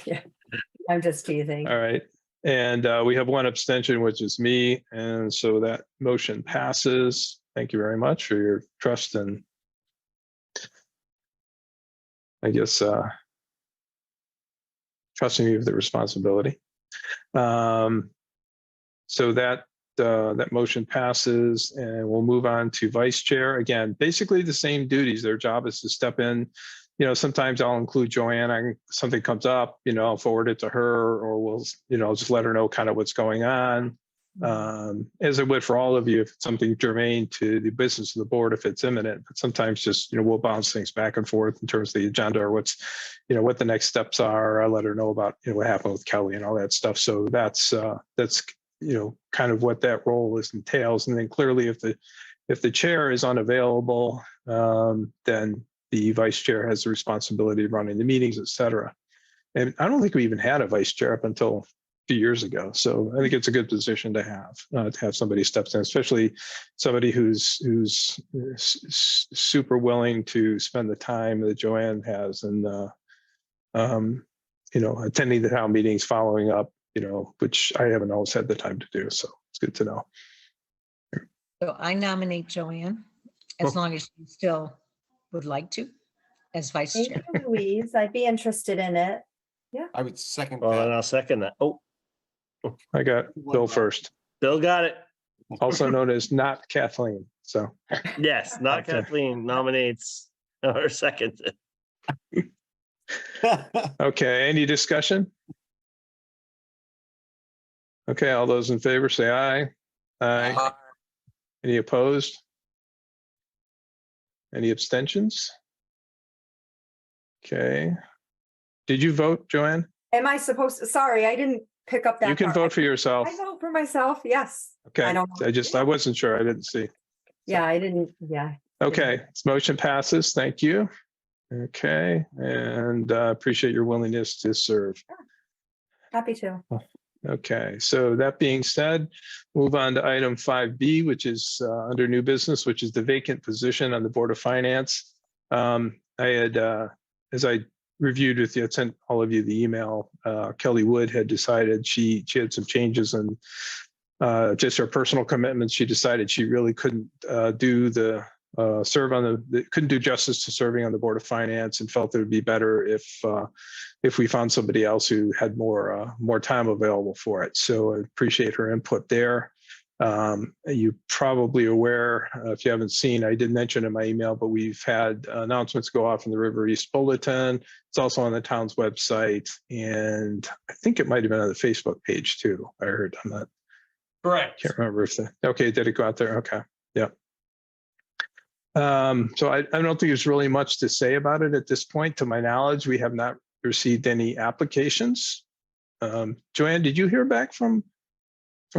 just teasing. All right. And we have one abstention, which is me. And so that motion passes. Thank you very much for your trust and I guess trusting me with the responsibility. So that motion passes and we'll move on to vice chair. Again, basically the same duties. Their job is to step in. Sometimes I'll include Joanne. Something comes up, I'll forward it to her or we'll, just let her know kind of what's going on. As I would for all of you, if it's something germane to the business of the board, if it's imminent, but sometimes just, we'll bounce things back and forth in terms of the agenda or what's, what the next steps are. I let her know about, what happened with Kelly and all that stuff. So that's kind of what that role entails. And then clearly if the chair is unavailable, then the vice chair has the responsibility of running the meetings, et cetera. And I don't think we even had a vice chair up until a few years ago. So I think it's a good position to have somebody steps in, especially somebody who's super willing to spend the time that Joanne has and, attending the town meetings, following up, which I haven't always had the time to do. So it's good to know. So I nominate Joanne, as long as she still would like to, as vice Thank chair. you, Louise. I'd be interested in it. I would second Well, then that. I'll second that. Oh, I got Bill first, Bill got it. also known as not Kathleen. So, Yes, not Okay. Kathleen nominates or seconds it. okay, any discussion? Okay, all those in favor say aye. Aye. Any opposed? Any abstentions? Okay. Did you vote, Joanne? Am I supposed to? Sorry, I didn't pick up that. You can part. vote for yourself. I vote for myself. Yes. Okay, don't- I wasn't sure. I didn't see. Yeah, I didn't. Yeah. Okay, this motion passes. Thank you. Okay, and appreciate your willingness to serve. Happy to. Okay, so that being said, move on to item 5B, which is under new business, which is the vacant position on the Board of Finance. I had, as I reviewed with you, I sent all of you the email, Kelly Wood had decided she had some changes and just her personal commitments. She decided she really couldn't do couldn't do justice to serving on the Board of Finance and felt it would be better if we found somebody else who had more time available for it. So I appreciate her input there. You're probably aware, if you haven't seen, I did mention in my email, but we've had announcements go off in the River East Bulletin. It's also on the town's website, and I think it might have been on the Facebook page too. I heard on that. Correct. Can't remember if okay, did it go out there? Okay, yeah. So I don't think there's really much to say about it at this point. To my knowledge, we have not received any applications. Joanne, did you hear back from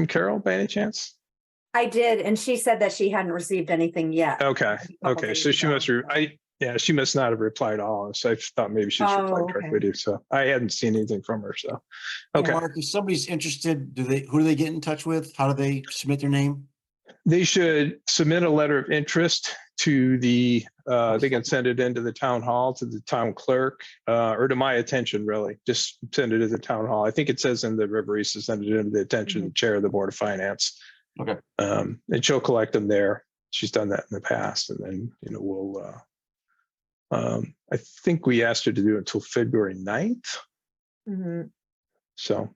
Carol by any chance? I did, and she said that she hadn't received anything yet. Okay, couple okay. days So she ago. must, she must not have replied all. So I thought maybe she just replied directly okay. with you. So I hadn't seen anything from her. So, Hey, okay. Mark, if somebody's interested, who do they get in touch with? How do they submit their name? They should submit a letter of interest to the, they can send it into the town hall, to the town clerk, or to my attention, really. Just send it to the town hall. I think it says in the River to send it into the attention of the chair of the Board of Finance. Okay. And she'll collect them there. She's done that in the past, and then, we'll, I think we asked her to do it until February 9th. Mhm. So.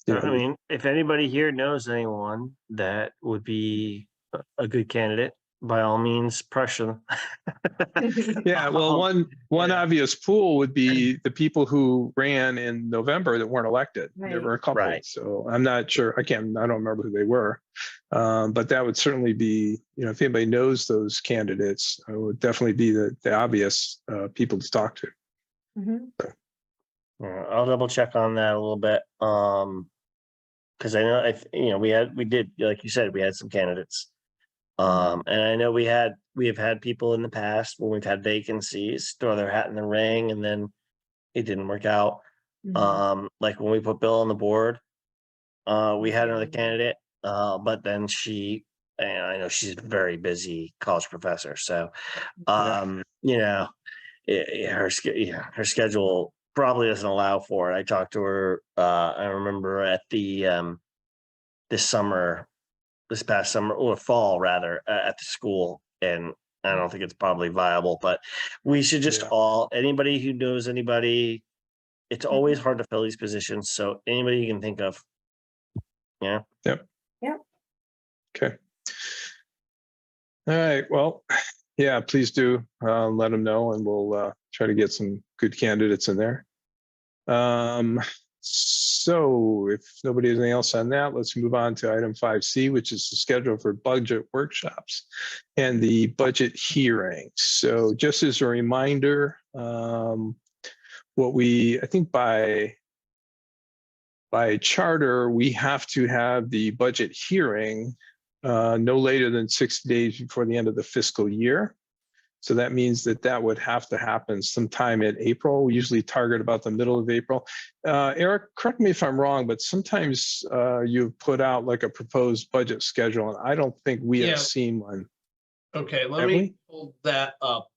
I mean, if anybody here knows anyone that would be a good candidate, by all means, pressure them. Yeah, well, one yeah. obvious pool would be the people who ran in November that weren't elected. There Right. were a couple, Right. so I'm not sure. I don't remember who they were. But that would certainly be, if anybody knows those candidates, it would definitely be the obvious people to talk to. Mhm. I'll double check on that a little bit. Because I know we did, like you said, we had some candidates. And I know we have had people in the past when we've had vacancies throw their hat in the ring and then it didn't work out. Mhm. Like when we put Bill on the board, we had another candidate, but then and I know she's a very busy college professor, so her schedule probably doesn't allow for it. I talked to her. I remember at the this past summer or fall rather, at the school, and I don't think it's probably viable. But we should just anybody who knows anybody. It's always hard to fill these positions, so anybody you can think of. Yeah. Yep. Yep. Okay. All right. Well, yeah, please do let them know, and we'll try to get some good candidates in there. So if nobody has anything else on that, let's move on to item 5C, which is the schedule for budget workshops and the budget hearing. So just as a reminder, I think by charter, we have to have the budget hearing no later than 60 days before the end of the fiscal year. So that means that would have to happen sometime in April. We usually target about the middle of April. Eric, correct me if I'm wrong, but sometimes you've put out like a proposed budget schedule, and I don't think we Yeah. have seen one. Okay, let Have me we? pull that up.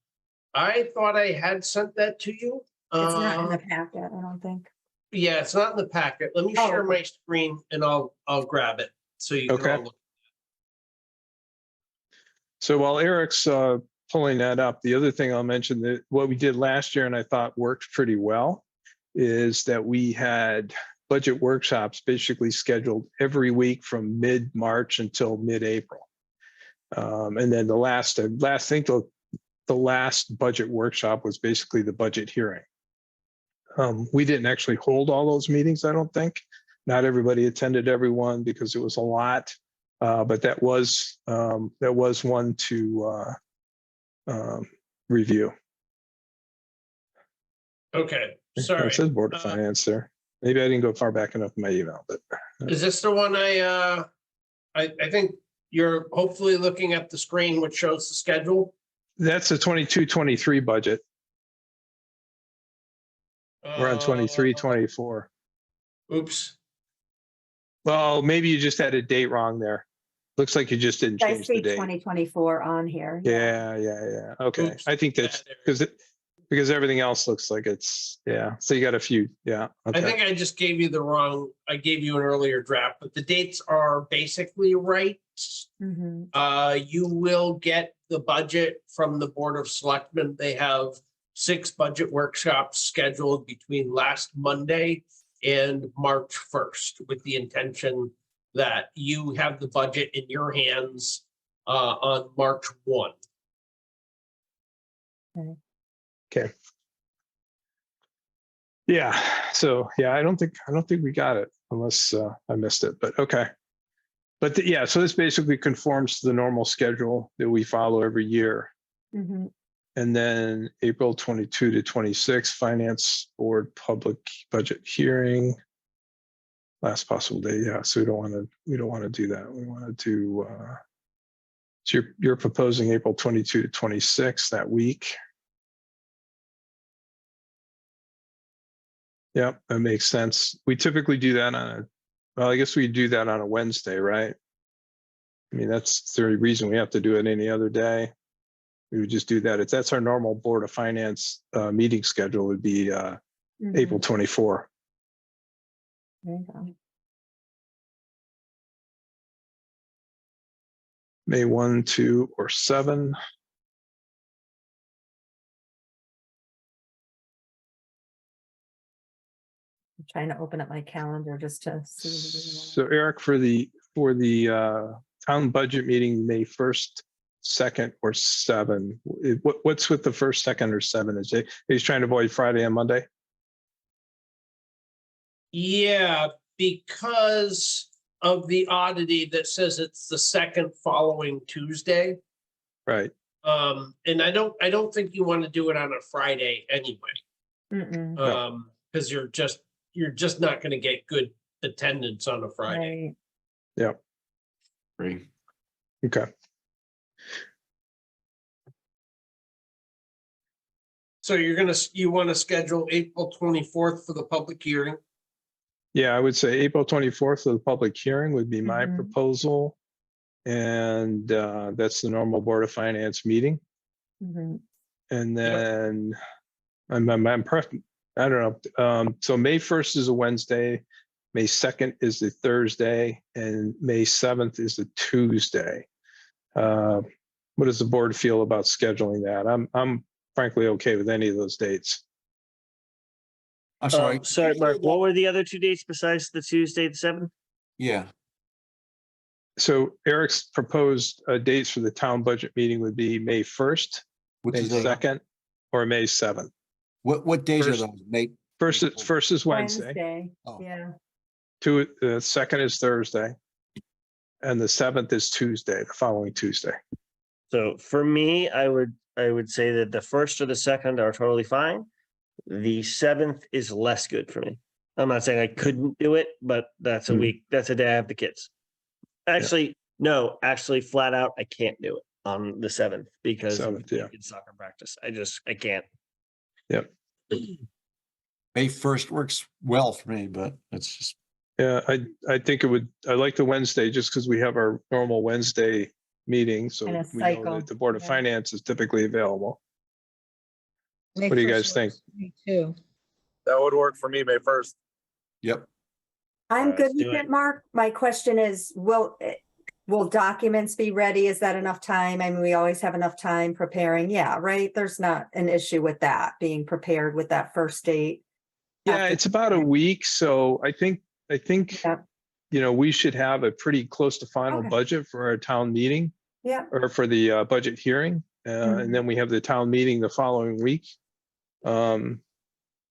I thought I had sent that to you. It's not in the packet, I don't think. Yeah, it's not in the packet. Let me Oh, share okay. my screen and I'll grab it so you can Okay. all look. So while Eric's pulling that up, the other thing I'll mention that what we did last year and I thought worked pretty well is that we had budget workshops basically scheduled every week from mid-March until mid-April. And then the last budget workshop was basically the budget hearing. We didn't actually hold all those meetings, I don't think. Not everybody attended every one because it was a lot. But that was one to review. Okay, sorry. It says Board of Finance there. Maybe I didn't go far back enough in my email, but Is this the one I think you're hopefully looking at the screen which shows the schedule? that's the 22-23 budget. We're on 23-24. Oops. Well, maybe you just had a date wrong there. Looks like you just didn't I change the see date. 2024 on here. Yeah. Okay. Oops. I think that's because everything else looks like it's, so you got a few, I okay. think I just gave you I gave you an earlier draft, but the dates are basically right. Mhm. You will get the budget from the Board of Selectmen. They have 6 budget workshops scheduled between last Monday and March 1st with the intention that you have the budget in your hands on March 1. Okay. Yeah. So I don't think we got it unless I missed it, but okay. But so this basically conforms to the normal schedule that we follow every year. Mhm. And then April 22 to 26, Finance Board Public Budget Hearing. Last possible day, so we don't want to do that. We want to do. So you're proposing April 22 to 26 that week. Yep, that makes sense. We typically do that I guess we do that on a Wednesday, right? I mean, that's the reason we have to do it any other day. We would just do that. If that's our normal Board of Finance meeting schedule would be Mhm. April 24. There you go. May 1, 2, or 7. I'm trying to open up my calendar just to see. So Eric, for the town budget meeting, May 1st, 2nd, or 7, what's with the 1st, 2nd, or 7? Is it, he's trying to avoid Friday and Monday? Yeah, because of the oddity that says it's the second following Tuesday. Right. And I don't think you want to do it on a Friday anyway. Mm-mm. No. Because you're just not going to get good attendance on a Friday. Right. Yeah. Agree. Okay. So you want to schedule April 24th for the public hearing? Yeah, I would say April 24th for the public hearing would be my Mhm. proposal. And that's the normal Board of Finance meeting. Mhm. And Yep. then I don't know. So May 1st is a Wednesday, May 2nd is the Thursday, and May 7th is the Tuesday. What does the board feel about scheduling that? I'm frankly okay with any of those dates. I'm sorry. Sorry, Mark, what were the other 2 dates besides the Tuesday, the 7th? Yeah. So Eric's proposed dates for the town budget meeting would be May 1st, Which May is the, 2nd, or May 7th. what days are First- those? May, First is Wednesday. Wednesday, Oh. yeah. The second is Thursday. And the 7th is Tuesday, the following Tuesday. So for me, I would say that the 1st or the 2nd are totally fine. The 7th is less good for me. I'm not saying I couldn't do it, but that's a Mhm. week, that's a day I have the kids. Actually, no, flat out, I can't do it on the 7th because of 7th, yeah. kids' soccer practice. I can't. May 1st works well for me, but it's just, Yeah, I think I like the Wednesday just because we have our normal Wednesday meeting. So And a we know cycle, that the Board of yeah. Finance is typically available. May What do you 1st guys think? works for me too. That would work for me, May 1st. yep. I'm Let's good with do it. it, Mark. My question is, will documents be ready? Is that enough time? I mean, we always have enough time preparing. Yeah, right? There's not an issue with that, being prepared with that first date. Yeah, After- it's about a week. So I think, Yeah. we should have a pretty close to final Okay. budget for our town meeting Yeah, or for the budget hearing. And then we have the town meeting the following week.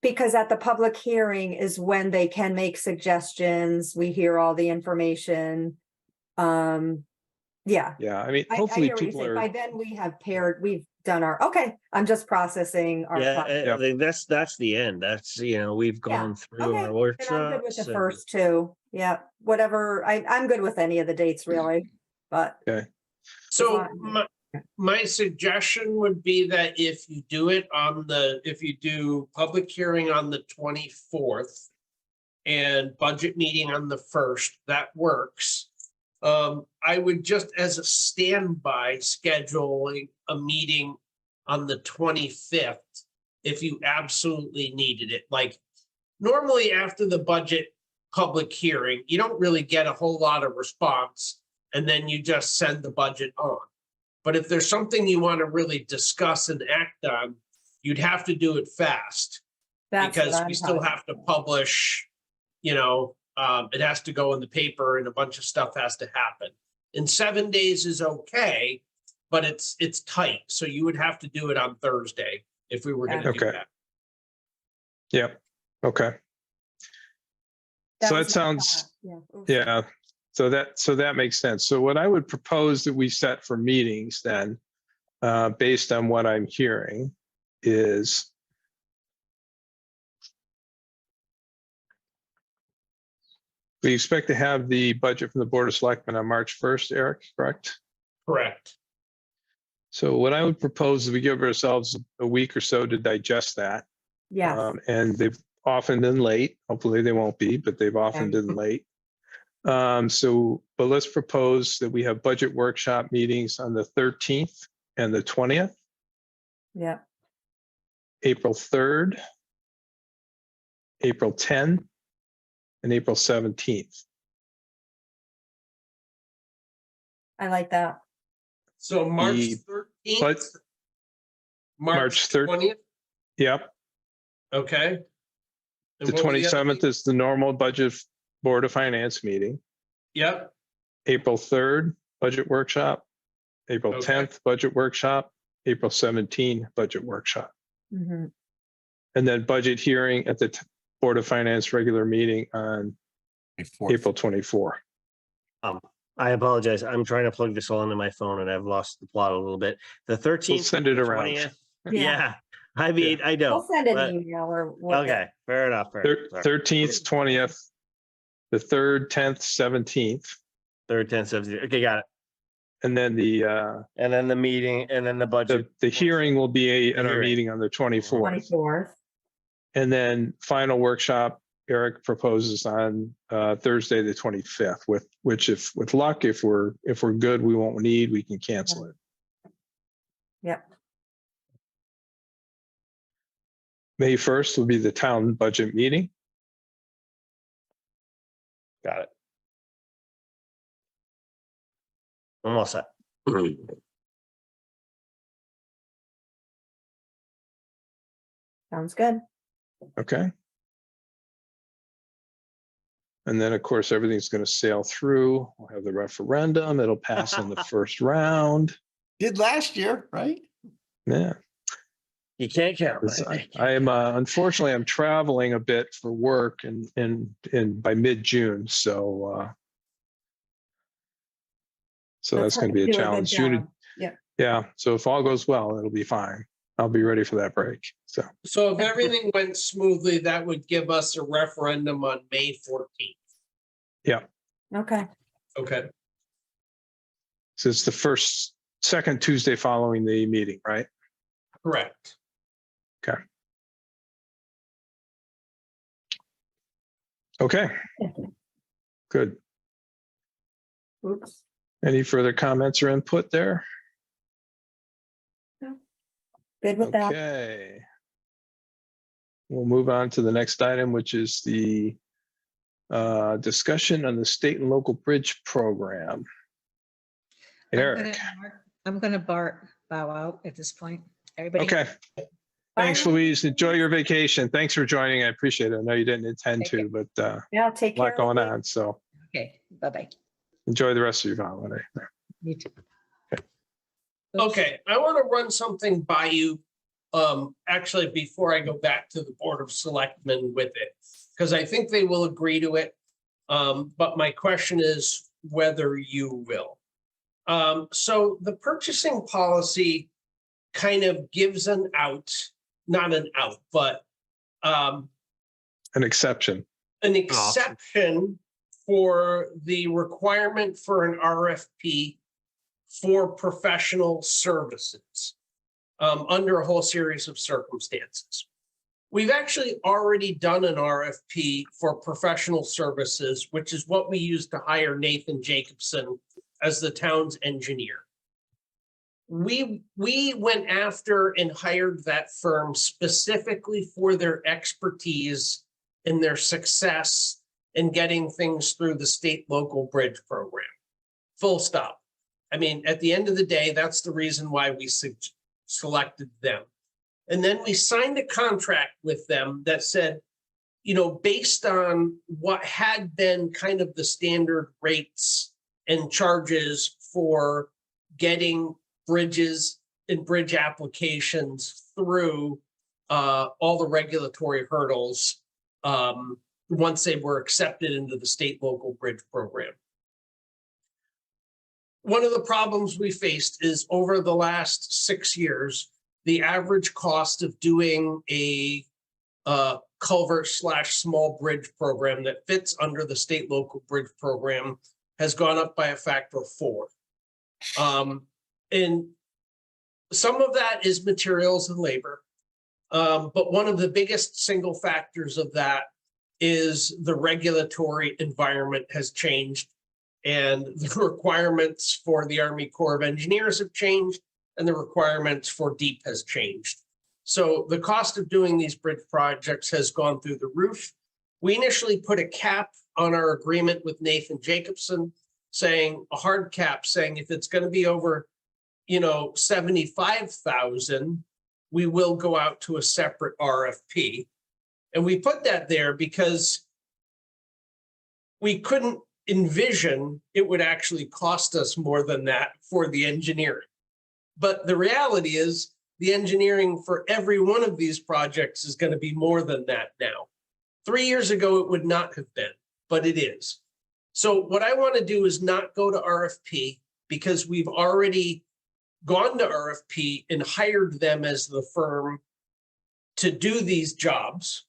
because at the public hearing is when they can make suggestions. We hear all the information. Yeah. Yeah, I mean, I hopefully hear what you're people saying. are. By then we've done okay, I'm just processing our. Yeah, process. Yeah. I think that's the end. That's, we've gone through Okay, our And I'm good with workshops. the and- first two. Yeah, whatever. I'm good with any of the dates really, but So long- my suggestion would be that if you do it if you do public hearing on the 24th and budget meeting on the 1st, that works. I would just as a standby scheduling a meeting on the 25th if you absolutely needed it. Like normally after the budget public hearing, you don't really get a whole lot of response and then you just send the budget on. But if there's something you want to really discuss and act on, you'd have to do it fast that's what because I'm we still talking have to publish, it has to go in the paper and a bunch of stuff has to happen. And 7 days is okay, but it's tight. So you would have to do it on Thursday if we were going to do Okay. that. Yep. Okay. So was that my sounds, thought. Yeah. yeah. So that makes sense. So what I would propose that we set for meetings then, based on what I'm hearing, is we expect to have the budget from the Board of Selectmen on March 1st, Eric, correct? Correct. So what I would propose is we give ourselves a week or so to digest that. Yes, And they've often been late. Hopefully they won't be, but they've often Yeah. been late. But let's propose that we have budget workshop meetings on the 13th and the 20th. Yeah, April 3rd, April 10, and April 17th. I like that. So March The- 13th. but- March 3rd. 20th, Yep, okay. And the what was other 27th date? is the normal budget Board of Finance meeting. Yep, April 3rd, budget workshop. April Okay. 10th, budget workshop. April 17, budget workshop. Mhm. And then budget hearing at the Board of Finance regular meeting on April 24. I apologize. I'm trying to plug this all into my phone and I've lost the plot a little bit. The 13th. send it around. 20th. Yeah. Yeah, I mean, I We'll don't. send an but- email or what. Okay, fair enough. fair enough, sorry. 13th, 20th, the 3rd, 10th, 17th, Third, 10th, 17th. Okay, got it. and then the And then the meeting and then the budget. the hearing will be at our Hearing. meeting on the 24th. 24th. And then final workshop, Eric proposes on Thursday, the 25th, which if with luck, if we're good, we won't need, we can cancel it. Yep. May 1st will be the town budget meeting. Got it. I'm all set. Sounds good. Okay. And then, of course, everything's going to sail through. We'll have the referendum. It'll pass in the first round. Did last year, right? Yeah. You can't count. I am unfortunately I'm traveling a bit for work and by mid-June, so that's going to be a challenge. June, Yeah. yeah. So if all goes well, it'll be fine. I'll be ready for that break. So so if everything went smoothly, that would give us a referendum on May 14th. Okay. Okay, so it's the second Tuesday following the meeting, right? correct. Okay. Good. Oops. Any further comments or input there? Good with that. Okay. We'll move on to the next item, which is the discussion on the state and local bridge program. Eric, I'm gonna bow out at this point. Everybody. okay. Thanks, Bye. Louise. Enjoy your vacation. Thanks for joining. I appreciate it. I know you didn't intend Thank you. to, but Yeah, take a care. lot going Louise. on. So Okay, bye-bye. enjoy the rest of your holiday. You too. Okay. Oops. Okay, I want to run something by you. Actually, before I go back to the Board of Selectmen with it, because I think they will agree to it. But my question is whether you will. So the purchasing policy kind of gives an out, not an out, but An exception. an exception for the requirement for an RFP for professional services under a whole series of circumstances. We've actually already done an RFP for professional services, which is what we used to hire Nathan Jacobson as the town's engineer. We went after and hired that firm specifically for their expertise and their success in getting things through the state local bridge program. Full stop. I mean, at the end of the day, that's the reason why we selected them. And then we signed a contract with them that said, you know, based on what had been kind of the standard rates and charges for getting bridges and bridge applications through all the regulatory hurdles once they were accepted into the state local bridge program. One of the problems we faced is over the last 6 years, the average cost of doing a culvert / small bridge program that fits under the state local bridge program has gone up by a factor of 4. And some of that is materials and labor. But one of the biggest single factors of that is the regulatory environment has changed and the requirements for the Army Corps of Engineers have changed, and the requirements for deep has changed. So the cost of doing these bridge projects has gone through the roof. We initially put a cap on our agreement with Nathan Jacobson, saying a hard cap, saying if it's going to be over, 75,000, we will go out to a separate RFP. And we put that there because we couldn't envision it would actually cost us more than that for the engineering. But the reality is the engineering for every one of these projects is going to be more than that now. 3 years ago, it would not have been, but it is. So what I want to do is not go to RFP because we've already gone to RFP and hired them as the firm to do these jobs.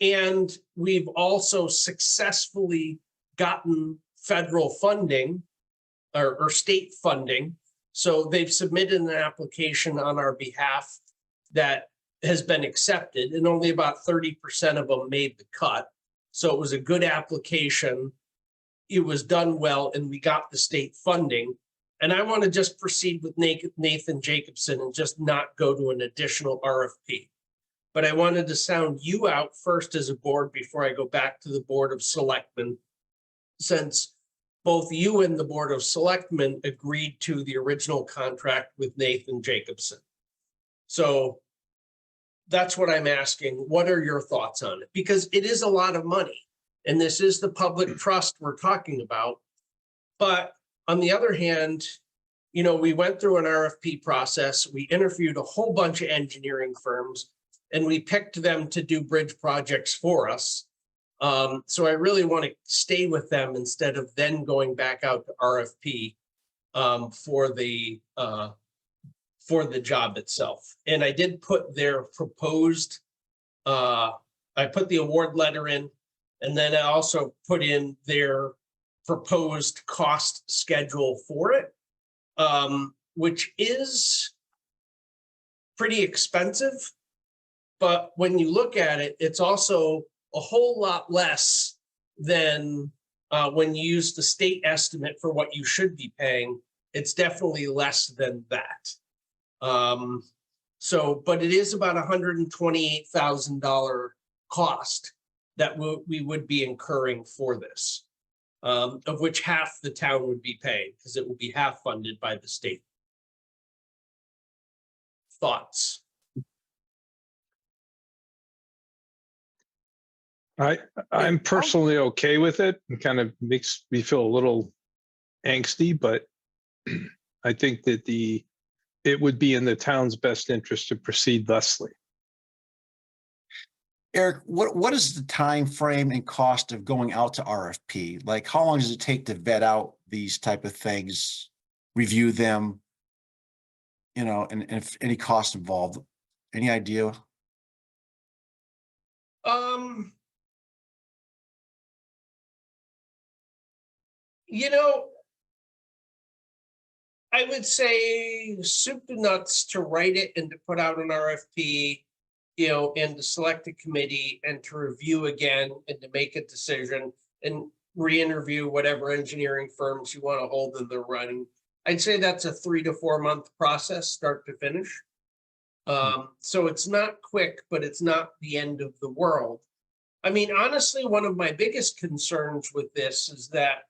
And we've also successfully gotten federal funding or state funding. So they've submitted an application on our behalf that has been accepted, and only about 30% of them made the cut. So it was a good application. It was done well, and we got the state funding. And I want to just proceed with Nathan Jacobson and just not go to an additional RFP. But I wanted to sound you out first as a board before I go back to the Board of Selectmen, since both you and the Board of Selectmen agreed to the original contract with Nathan Jacobson. So that's what I'm asking. What are your thoughts on it? Because it is a lot of money, and this is the public trust we're talking about. But on the other hand, we went through an RFP process. We interviewed a whole bunch of engineering firms, and we picked them to do bridge projects for us. So I really want to stay with them instead of then going back out to RFP for the job itself. And I did put their proposed, I put the award letter in, and then I also put in their proposed cost schedule for it, which is pretty expensive. But when you look at it, it's also a whole lot less than when you use the state estimate for what you should be paying. It's definitely less than that. But it is about $128,000 cost that we would be incurring for this, of which half the town would be paying because it will be half funded by the state. Thoughts? I'm personally okay with it. It kind of makes me feel a little angsty, but I think that it would be in the town's best interest to proceed thusly. Eric, what is the time frame and cost of going out to RFP? Like, how long does it take to vet out these type of things, review them, and if any cost involved? Any idea? I would say soup to nuts to write it and to put out an RFP, and to select a committee and to review again and to make a decision and re-interview whatever engineering firms you want to hold in the running. I'd say that's a 3 to 4 month process, start to finish. So it's not quick, but it's not the end of the world. I mean, honestly, one of my biggest concerns with this is that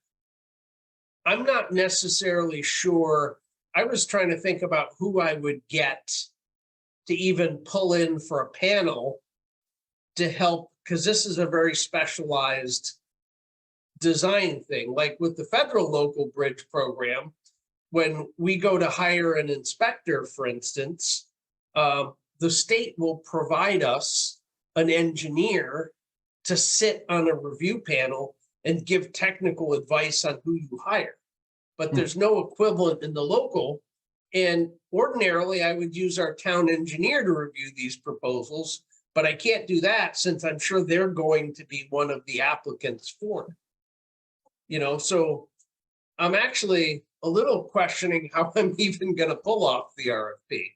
I'm not necessarily sure. I was trying to think about who I would get to even pull in for a panel to help, because this is a very specialized design thing. Like with the federal local bridge program, when we go to hire an inspector, for instance, the state will provide us an engineer to sit on a review panel and give technical advice on who you hire. But there's no equivalent in the local. And ordinarily, I would use our town engineer to review these proposals, but I can't do that since I'm sure they're going to be one of the applicants for it. So I'm actually a little questioning how I'm even going to pull off the RFP.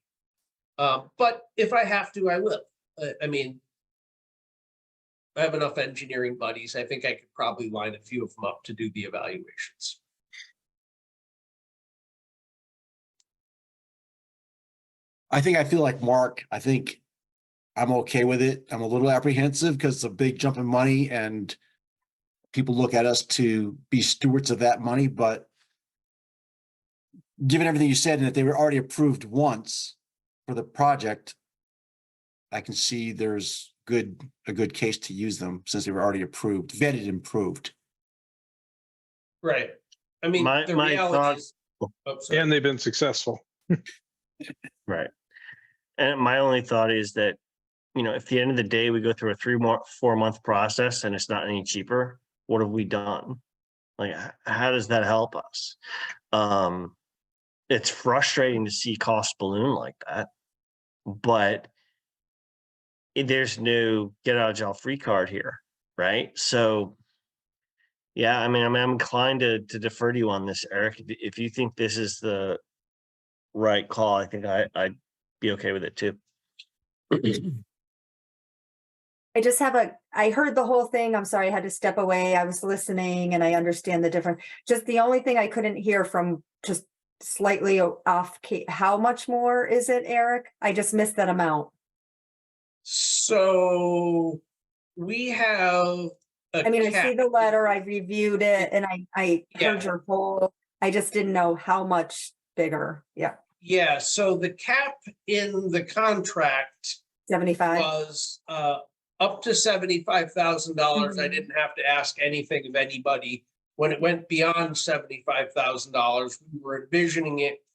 But if I have to, I will. I mean, I have enough engineering buddies. I think I could probably line a few of them up to do the evaluations. I think I feel like Mark, I think I'm okay with it. I'm a little apprehensive because it's a big jump in money and people look at us to be stewards of that money, but given everything you said and that they were already approved once for the project, I can see there's a good case to use them since they were already approved, vetted and approved. Right. I mean, My- the my reality thought- is. Oh, sorry. And they've been successful. Right. And my only thought is that, you know, if at the end of the day, we go through a 4 month process and it's not any cheaper, what have we done? Like, how does that help us? It's frustrating to see costs balloon like that, but there's no get out of jail free card here, right? So, yeah, I mean, I'm inclined to defer to you on this, Eric. If you think this is the right call, I think I'd be okay with it too. I heard the whole thing. I'm sorry, I had to step away. I was listening and I understand the different, just the only thing I couldn't hear from just slightly off, how much more is it, Eric? I just missed that amount. So we have. I mean, I see the letter, I reviewed it and I Yeah. heard your whole, I just didn't know how much bigger. Yeah, Yeah, so the cap in the contract 75. was up to $75,000. I Mhm. didn't have to ask anything of anybody. When it went beyond $75,000, we were envisioning it,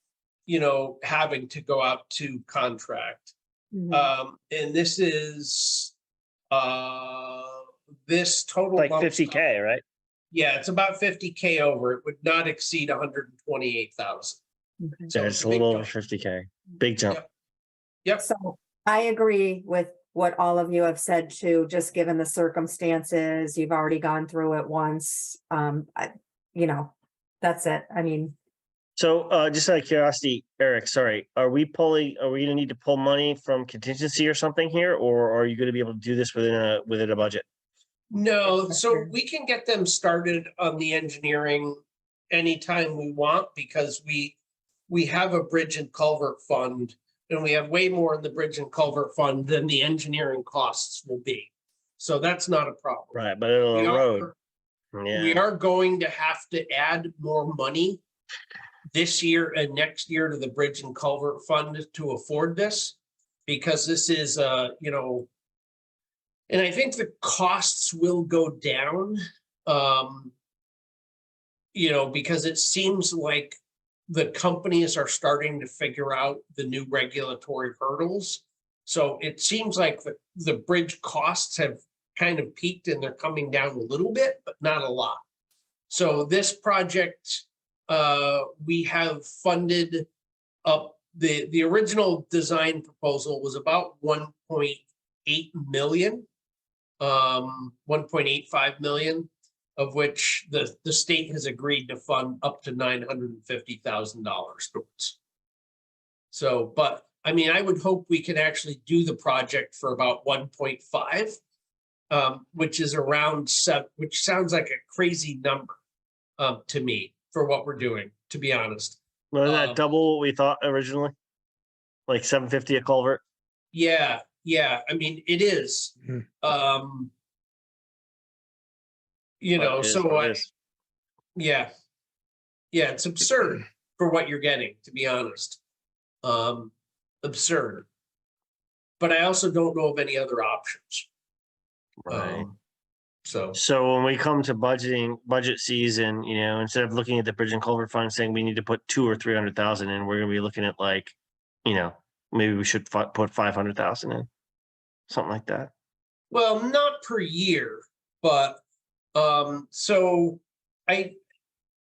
you know, having to go out to contract. Mhm. And this is this total Like lump 50K, sum- right? Yeah, it's about 50K over. It would not exceed 128,000. Okay. So it's a little over 50K. Big jump. Yep. So I agree with what all of you have said too, just given the circumstances, you've already gone through it once. You know, that's it. I mean, So just out of curiosity, Eric, sorry, are we gonna need to pull money from contingency or something here, or are you gonna be able to do this within a budget? No, so Okay. we can get them started on the engineering anytime we want because we have a bridge and culvert fund and we have way more in the bridge and culvert fund than the engineering costs will be. So that's not a problem. Right, but it'll We erode. are, we Yeah, are going to have to add more money this year and next year to the bridge and culvert fund to afford this. Because this is, you know, and I think the costs will go down. You know, because it seems like the companies are starting to figure out the new regulatory hurdles. So it seems like the bridge costs have kind of peaked and they're coming down a little bit, but not a lot. So this project, we have funded up, the original design proposal was about 1.8 million. 1.85 million, of which the state has agreed to fund up to $950,000 towards. So, but I mean, I would hope we can actually do the project for about 1.5, which is around 7, which sounds like a crazy number to me for what we're doing, to be honest. wasn't that um, double what we thought originally? Like 750 a culvert? Yeah, I mean, it is. Mhm. You But know, it is so what it is. yeah. Yeah, it's absurd for what you're getting, to be honest. Absurd. But I also don't know of any other options. Right. So, So when we come to budget season, you know, instead of looking at the bridge and culvert fund saying we need to put 200,000 or 300,000 in, we're gonna be looking at like, you know, maybe we should put 500,000 in, something like that. well, not per year, but, so I'd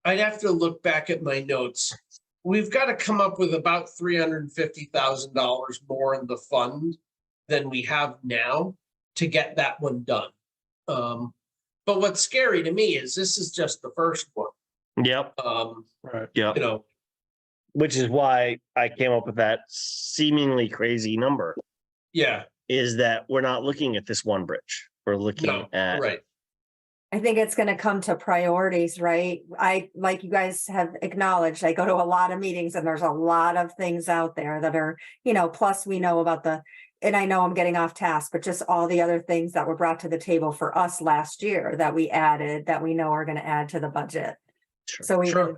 have to look back at my notes. We've got to come up with about $350,000 more in the fund than we have now to get that one done. But what's scary to me is this is just the first one. Yep, Right. yep. You know, Which is why I came up with that seemingly crazy number, yeah, is that we're not looking at this one bridge. We're looking no, at right. I think it's gonna come to priorities, right? Like you guys have acknowledged, I go to a lot of meetings and there's a lot of things out there that are, plus we know about and I know I'm getting off task, but just all the other things that were brought to the table for us last year that we added, that we know are gonna add to the budget. Sure. So Sure.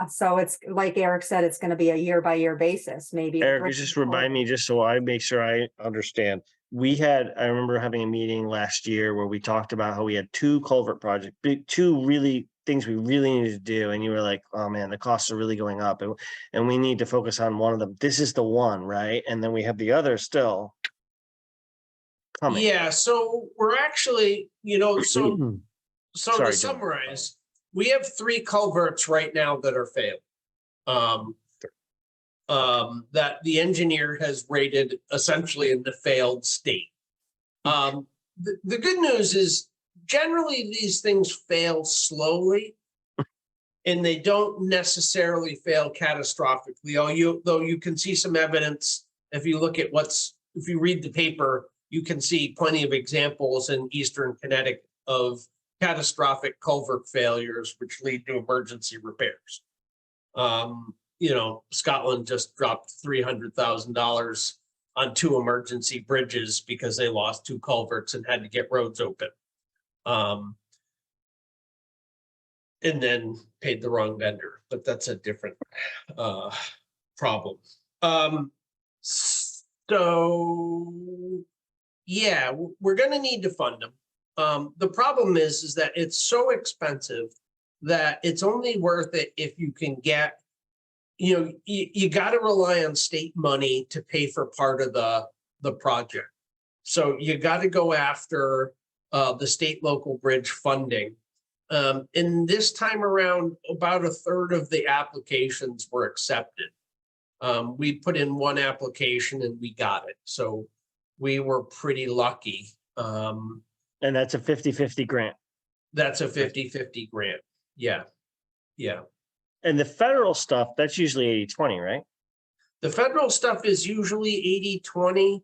so it's like Eric said, it's gonna be a year by year basis, maybe. Eric, just remind me, just so I make sure I understand. I remember having a meeting last year where we talked about how we had two culvert projects, two really things we really needed to do. And you were like, oh man, the costs are really going up and we need to focus on one of them. This is the one, right? And then we have the other still coming. Yeah, so we're actually, so Sorry, to Jim. summarize, we have 3 culverts right now that are failed. That the engineer has rated essentially in the failed state. The good news is generally these things fail slowly and they don't necessarily fail catastrophically. Though you can see some evidence if you look at if you read the paper, you can see plenty of examples in Eastern Connecticut of catastrophic culvert failures, which lead to emergency repairs. Scotland just dropped $300,000 on 2 emergency bridges because they lost 2 culverts and had to get roads open. And then paid the wrong vendor, but that's a different problem. So yeah, we're going to need to fund them. The problem is that it's so expensive that it's only worth it if you can get, you got to rely on state money to pay for part of the project. So you got to go after the state local bridge funding. And this time around, about 1/3 of the applications were accepted. We put in 1 application and we got it. So we were pretty lucky. And that's a 50-50 grant. That's a 50-50 grant. Yeah. Yeah. And the federal stuff, that's usually 80-20, right? The federal stuff is usually 80-20.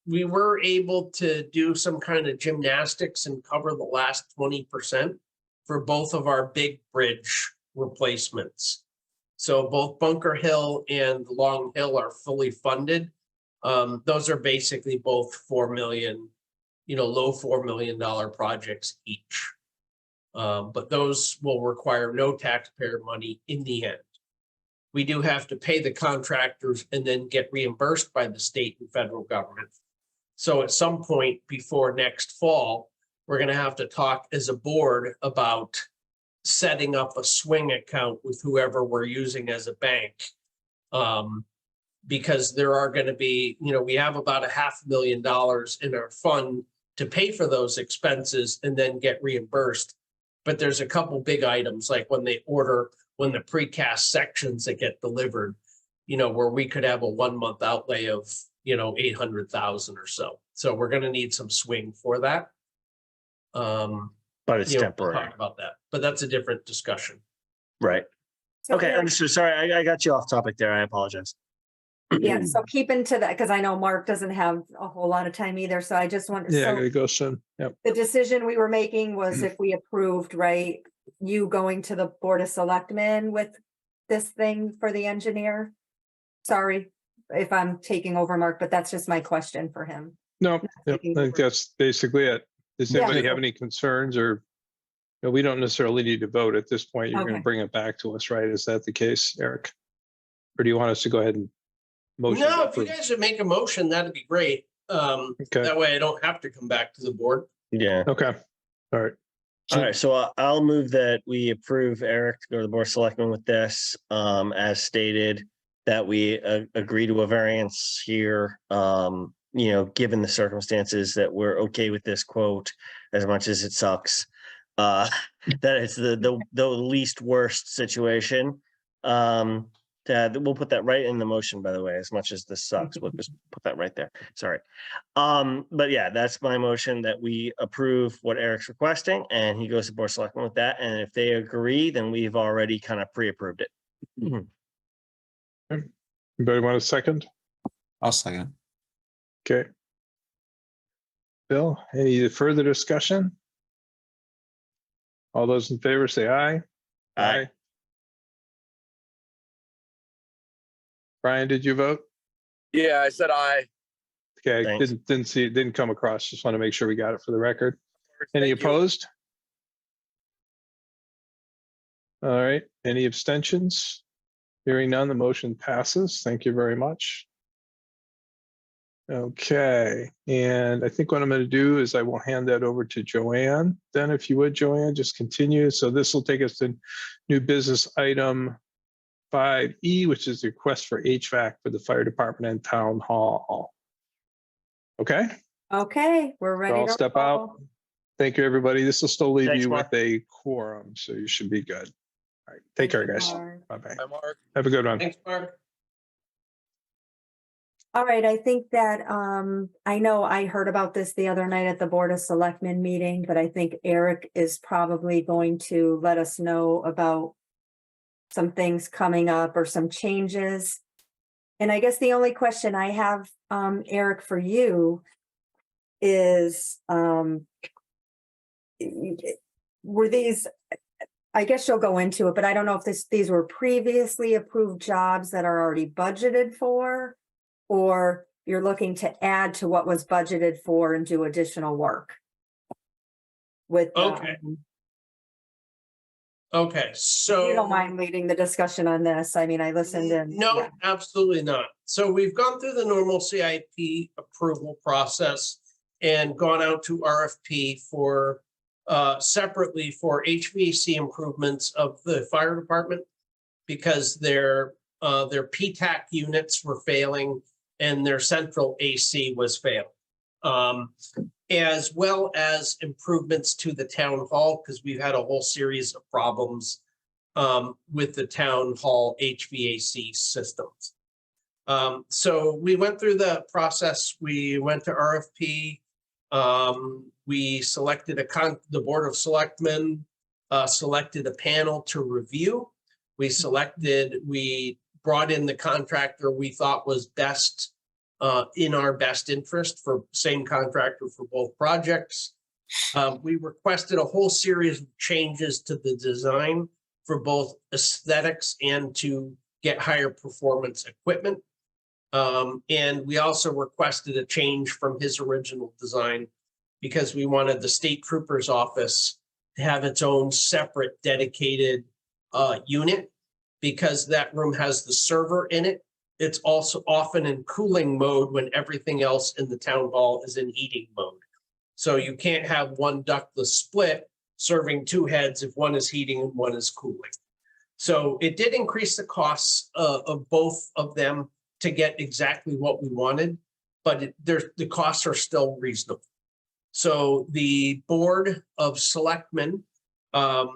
We were able to do some kind of gymnastics and cover the last 20% for both of our big bridge replacements. So both Bunker Hill and Long Hill are fully funded. Those are basically both 4 million, low $4 million projects each. But those will require no taxpayer money in the end. We do have to pay the contractors and then get reimbursed by the state and federal government. So at some point before next fall, we're going to have to talk as a board about setting up a swing account with whoever we're using as a bank. Because there are going to be, we have about $500,000 in our fund to pay for those expenses and then get reimbursed. But there's a couple big items, like when the precast sections that get delivered, where we could have a 1-month outlay of, 800,000 or so. So we're going to need some swing for that. But it's We'll temporary. talk about that, but that's a different discussion. Right. So Okay, Eric, understood. Sorry, I got you off topic there. I apologize. Yeah, so keeping to that, because I know Mark doesn't have a whole lot of time either, so I just want, Yeah, I so gotta go soon. Yep. the decision we were making was if we approved, right, you going to the Board of Selectmen with this thing for the engineer? Sorry if I'm taking over, Mark, but that's just my question for him. No, yep, I think that's basically it. Does Yeah. anybody have any concerns or? We don't necessarily need to vote at this point. You're Okay. gonna bring it back to us, right? Is that the case, Eric? Or do you want us to go ahead and motion? to No, if you approve? guys would make a motion, that'd be great. Okay, That way I don't have to come back to the board. Yeah. okay, all right. All right, so I'll move that we approve Eric to go to the Board of Selectmen with this, as stated, that we agree to a variance here, given the circumstances that we're okay with this quote, as much as it sucks. That it's the least worst situation. We'll put that right in the motion, by the way, as much as this sucks, we'll just put that right there. Sorry. But yeah, that's my motion, that we approve what Eric's requesting and he goes to Board of Selectmen with that. And if they agree, then we've already kind of pre-approved it. Anybody want a second? I'll second. Okay. Bill, any further discussion? All those in favor say aye. Aye. Brian, did you vote? Yeah, I said aye. Okay, Thanks. didn't see it, didn't come across. Just want to make sure we got it for the record. Any Thank you. opposed? All right, any abstentions? Hearing none, the motion passes. Thank you very much. Okay, and I think what I'm going to do is I will hand that over to Joanne. Then if you would, Joanne, just continue. So this will take us to new business item 5E, which is the request for HVAC for the fire department and town hall. Okay, Okay, we're ready I'll to step out. roll. Thank you, everybody. This will still leave Thanks, you with Mark. a quorum, so you should be good. All right, take care, guys. Mark. Bye-bye. Hi, Mark. Have a good one. Thanks, Mark. All right, I think that, I know I heard about this the other night at the Board of Selectmen meeting, but I think Eric is probably going to let us know about some things coming up or some changes. And I guess the only question I have, Eric, for you is, were these, I guess you'll go into it, but I don't know if these were previously approved jobs that are already budgeted for, or you're looking to add to what was budgeted for and do additional work with. Okay. Okay, so. You don't mind leading the discussion on this? I mean, I listened and. No, yeah. absolutely not. So we've gone through the normal CIP approval process and gone out to RFP for separately for HVAC improvements of the fire department because their PTAC units were failing and their central AC was failing. As well as improvements to the town hall, because we've had a whole series of problems with the town hall HVAC systems. So we went through the process. We went to RFP. We selected the Board of Selectmen selected a panel to review. We brought in the contractor we thought was best in our best interest for same contractor for both projects. We requested a whole series of changes to the design for both aesthetics and to get higher performance equipment. And we also requested a change from his original design because we wanted the state trooper's office to have its own separate dedicated unit because that room has the server in it. It's also often in cooling mode when everything else in the town hall is in heating mode. So you can't have one ductless split serving two heads if one is heating and one is cooling. So it did increase the costs of both of them to get exactly what we wanted, but the costs are still reasonable. So the Board of Selectmen, took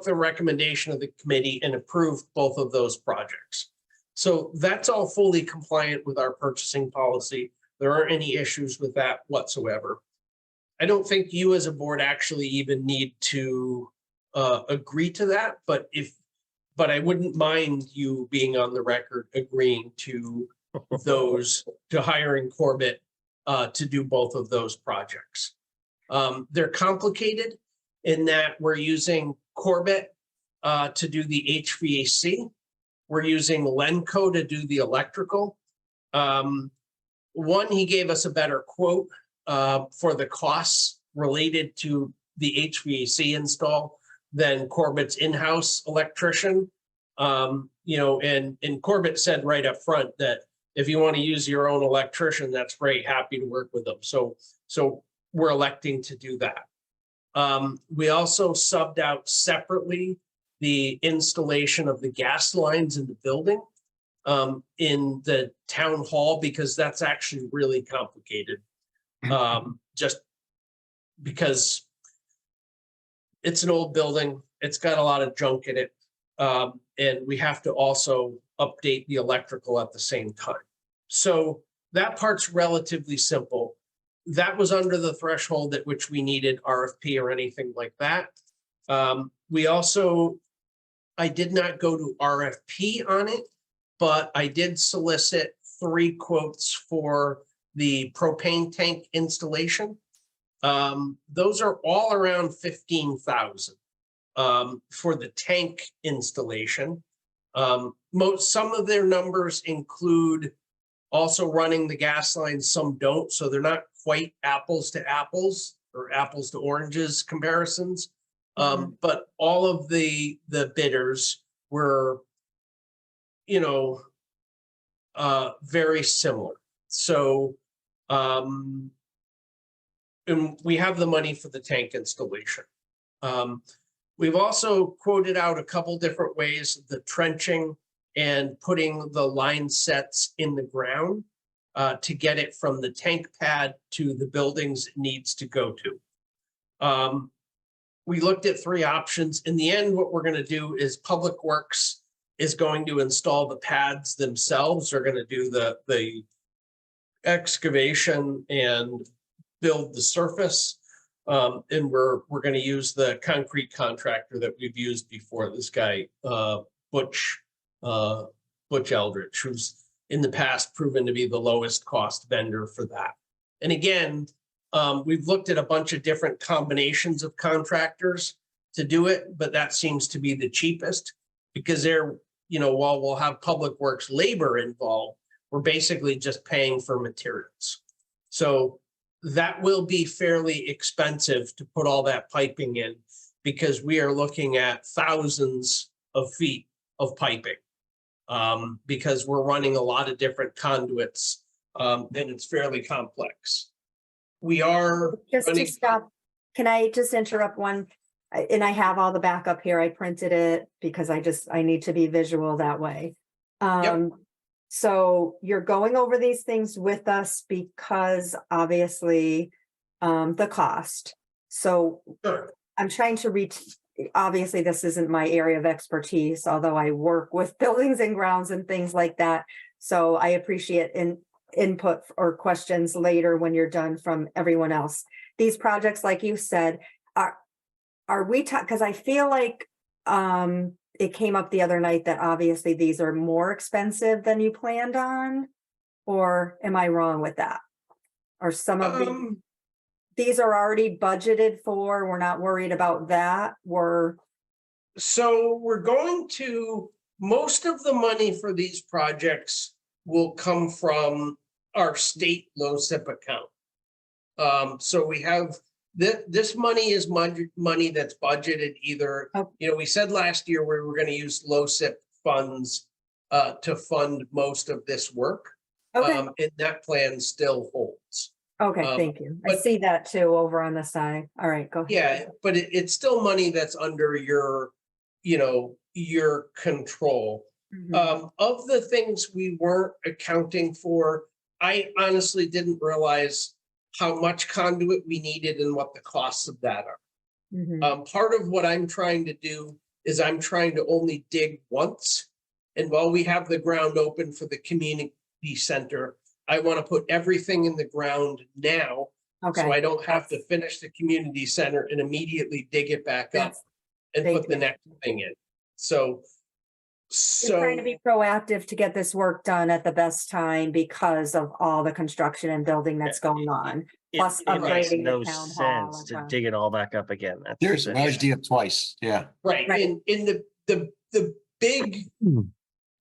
the recommendation of the committee and approved both of those projects. So that's all fully compliant with our purchasing policy. There aren't any issues with that whatsoever. I don't think you as a board actually even need to agree to that, but I wouldn't mind you being on the record agreeing to to hiring Corbett to do both of those projects. They're complicated in that we're using Corbett to do the HVAC. We're using Lenco to do the electrical. One, he gave us a better quote for the costs related to the HVAC install than Corbett's in-house electrician. And Corbett said right up front that if you want to use your own electrician, that's great, happy to work with them. So we're electing to do that. We also subbed out separately the installation of the gas lines in the building in the town hall, because that's actually really complicated. Just because it's an old building, it's got a lot of junk in it. And we have to also update the electrical at the same time. So that part's relatively simple. That was under the threshold at which we needed RFP or anything like that. I did not go to RFP on it, but I did solicit 3 quotes for the propane tank installation. Those are all around 15,000 for the tank installation. Some of their numbers include also running the gas lines, some don't, so they're not quite apples to apples or apples to oranges comparisons. But all of the bidders were, very similar. So, and we have the money for the tank installation. We've also quoted out a couple different ways, the trenching and putting the line sets in the ground to get it from the tank pad to the buildings it needs to go to. We looked at 3 options. In the end, what we're going to do is Public Works is going to install the pads themselves. They're going to do the excavation and build the surface. And we're going to use the concrete contractor that we've used before. This guy, Butch Eldridge, who's in the past proven to be the lowest cost vendor for that. And again, we've looked at a bunch of different combinations of contractors to do it, but that seems to be the cheapest because they're, while we'll have Public Works labor involved, we're basically just paying for materials. So that will be fairly expensive to put all that piping in because we are looking at thousands of feet of piping because we're running a lot of different conduits and it's fairly complex. We are Just to running. stop, can I just interrupt one? And I have all the backup here. I printed it because I need to be visual that way. So you're going over these things with us because obviously the cost. So Sure. I'm trying to reach, obviously this isn't my area of expertise, although I work with buildings and grounds and things like that. So I appreciate input or questions later when you're done from everyone else. These projects, like you said, are we because I feel like it came up the other night that obviously these are more expensive than you planned on, or am I wrong with that? Or some of these are already budgeted for, we're not worried about that, So we're going to, most of the money for these projects will come from our state LoCIP account. So we have, this money is money that's budgeted either, we said last year we were going to use LoCIP funds to fund most of this work. Okay. And that plan still holds. Okay, thank you. I but- see that too over on the side. All right, go ahead. Yeah, but it's still money that's under your, your control. Mhm. Of the things we weren't accounting for, I honestly didn't realize how much conduit we needed and what the costs of that are. Mhm. Part of what I'm trying to do is I'm trying to only dig once. And while we have the ground open for the community center, I want to put everything in the ground now. So Okay, I don't have to finish the community center and immediately dig it back up That's- and thank put the you. next thing in. So, you're trying to be proactive to get this work done at the best time because of all the construction and building that's going on. Plus It makes upgrading the no town hall sense as to well. dig it all back up again. That's There's the an thing. idea twice, yeah. right, Right. and in the big,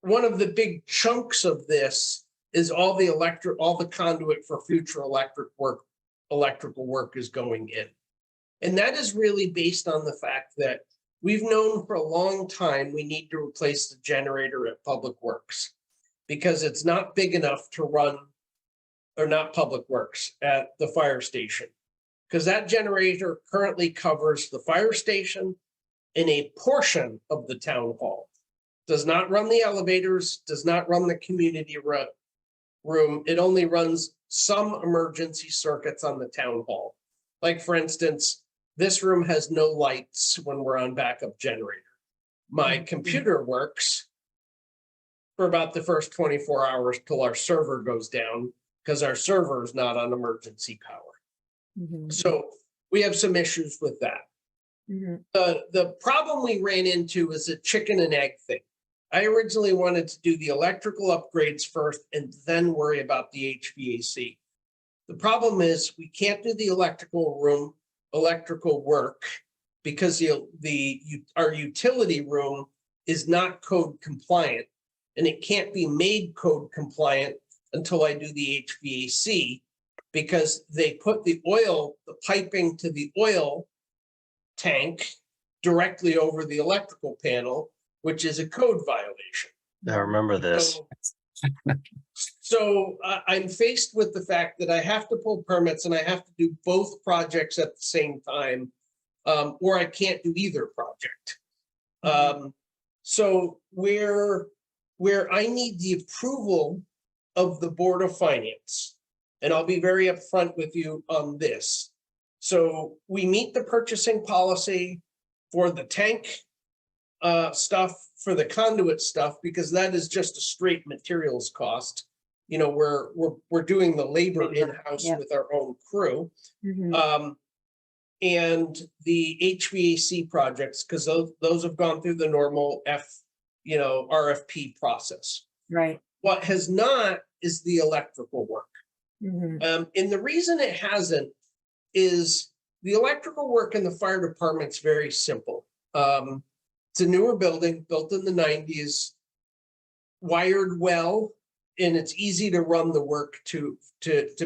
one of the big chunks of this is all the conduit for future electrical work is going in. And that is really based on the fact that we've known for a long time we need to replace the generator at Public Works because it's not big enough to run, or not Public Works, at the fire station. Because that generator currently covers the fire station in a portion of the town hall. Does not run the elevators, does not run the community room. It only runs some emergency circuits on the town hall. Like for instance, this room has no lights when we're on backup generator. My computer works for about the first 24 hours till our server goes down because our server is not on emergency power. Mhm. So we have some issues with that. Mhm. The problem we ran into is a chicken and egg thing. I originally wanted to do the electrical upgrades first and then worry about the HVAC. The problem is we can't do the electrical work because our utility room is not code compliant, and it can't be made code compliant until I do the HVAC, because they put the piping to the oil tank directly over the electrical panel, which is a code violation. I remember this. So I'm faced with the fact that I have to pull permits and I have to do both projects at the same time, or I can't do either project. So where I need the approval of the Board of Finance, and I'll be very upfront with you on this. So we meet the purchasing policy for the tank stuff, for the conduit stuff, because that is just a straight materials cost. You know, we're doing the labor in-house Yeah. with our own crew. Mhm. And the HVAC projects, because those have gone through the normal RFP process. Right. What has not is the electrical work. Mhm. And the reason it hasn't is the electrical work in the fire department's very simple. It's a newer building, built in the 90s, wired well, and it's easy to run the work to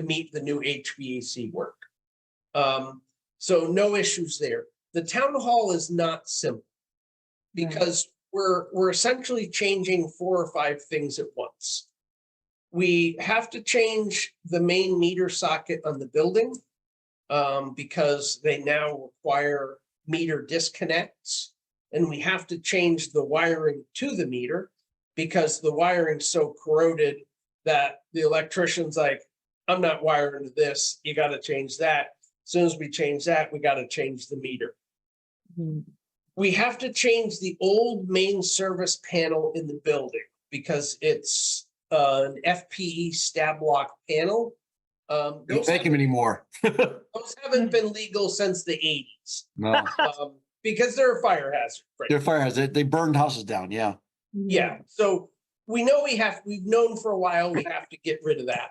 meet the new HVAC work. So no issues there. The town hall is not simple because we're essentially changing 4 or 5 things at once. We have to change the main meter socket on the building because they now require meter disconnects, and we have to change the wiring to the meter because the wiring's so corroded that the electrician's like, I'm not wiring to this, you got to change that. As soon as we change that, we got to change the meter. Mhm. We have to change the old main service panel in the building because it's an FPE stab lock panel. Don't Those make them anymore. haven't been legal since the 80s No, because they're a fire hazard. Right? they're fire hazard. They burned houses down. Yeah. Yeah, so we know we've known for a while we have to get rid of that.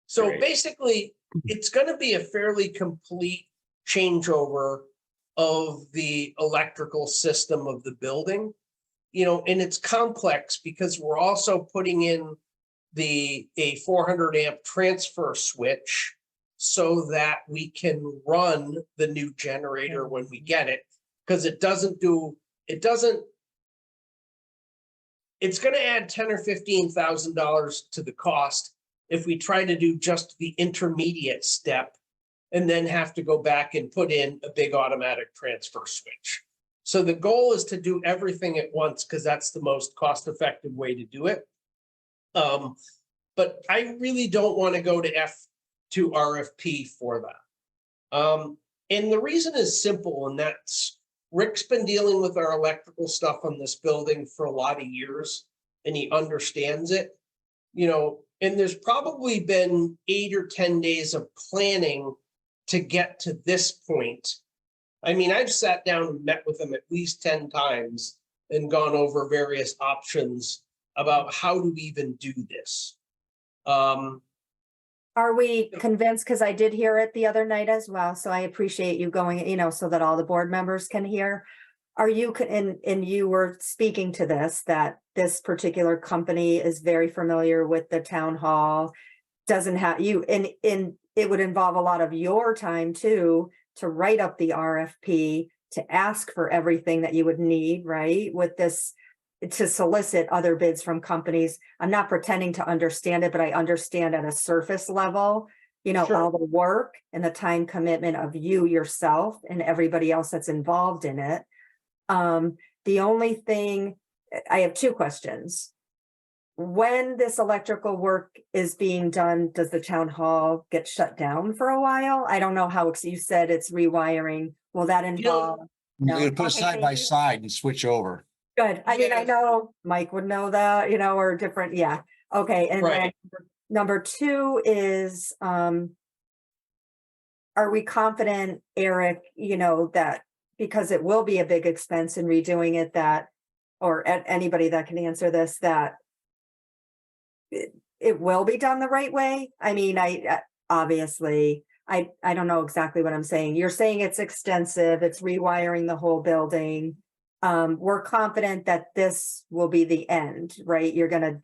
So Right. basically, it's going to be a fairly complete changeover of the electrical system of the building. You know, and it's complex because we're also putting in a 400 amp transfer switch so that we can run the new generator when we get it, because it's going to add $10,000 or $15,000 to the cost if we try to do just the intermediate step and then have to go back and put in a big automatic transfer switch. So the goal is to do everything at once because that's the most cost-effective way to do it. But I really don't want to go to RFP for that. And the reason is simple, and that's Rick's been dealing with our electrical stuff on this building for a lot of years, and he understands it. You know, and there's probably been 8 or 10 days of planning to get to this point. I mean, I've sat down and met with him at least 10 times and gone over various options about how to even do this. Are we convinced? Because I did hear it the other night as well, so I appreciate you going, so that all the board members can hear. Are you, and you were speaking to this, that this particular company is very familiar with the town hall, doesn't have you, and it would involve a lot of your time too, to write up the RFP, to ask for everything that you would need, right? With this, to solicit other bids from companies. I'm not pretending to understand it, but I understand at a surface level, Sure. all the work and the time commitment of you yourself and everybody else that's involved in it. The only thing, I have 2 questions. When this electrical work is being done, does the town hall get shut down for a while? I don't know how, you said it's rewiring. Will that involve? You're gonna put it Okay, side thank by you. side and switch over. Good. I mean, I Yes. know Mike would know that, or different, yeah. Okay, and then Right. number 2 is, are we confident, Eric, that because it will be a big expense in redoing it, that, or anybody that can answer this, that it will be done the right way? I mean, obviously, I don't know exactly what I'm saying. You're saying it's extensive, it's rewiring the whole building. We're confident that this will be the end, right? You're gonna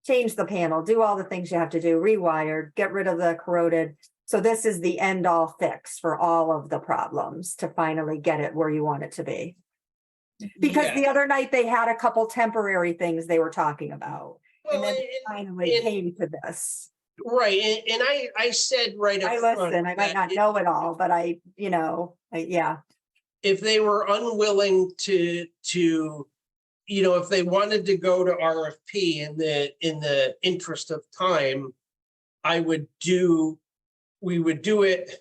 change the panel, do all the things you have to do, rewire, get rid of the corroded. So this is the end all fix for all of the problems to finally get it where you want it to be. Because Yeah. the other night they had a couple temporary things they were talking about. And Well, then finally came to this. right, and I said right up I front listen, I might that not know it all, but yeah. if they were unwilling to, if they wanted to go to RFP in the interest of time, we would do it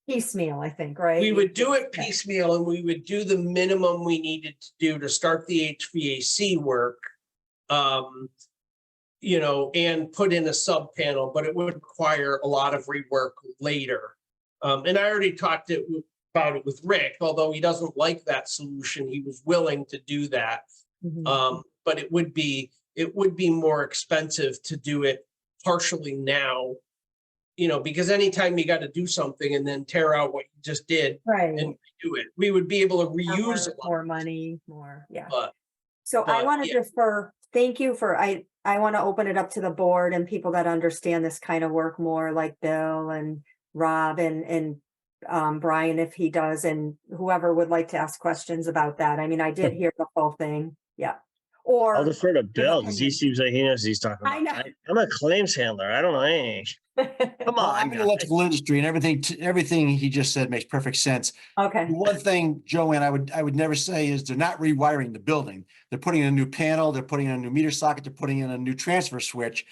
Piecemeal, I think, right? We would do it Yeah. piecemeal and we would do the minimum we needed to do to start the HVAC work. And put in a sub panel, but it would require a lot of rework later. And I already talked about it with Rick, although he doesn't like that solution, he was willing to do that. Mhm. But it would be more expensive to do it partially now. Because anytime you got to do something and then tear out what you just did Right. and do it, we would be able to More reuse work, a lot. more money, yeah. But So I but, want to yeah. defer, thank you for, I want to open it up to the board and people that understand this kind of work more, like Bill and Rob and Brian, if he does, and whoever would like to ask questions about that. I mean, I did hear the whole thing, yeah. I'll Or, defer to Bill because he opinion. seems like he knows what he's talking I about. know. I'm a claims handler. I don't know anything. Come Well, on, I'm in the guys. electrical industry and everything he just said makes perfect sense. Okay, The one thing, Joanne, I would never say is they're not rewiring the building. They're putting in a new panel, they're putting in a new meter socket, they're putting in a new transfer switch.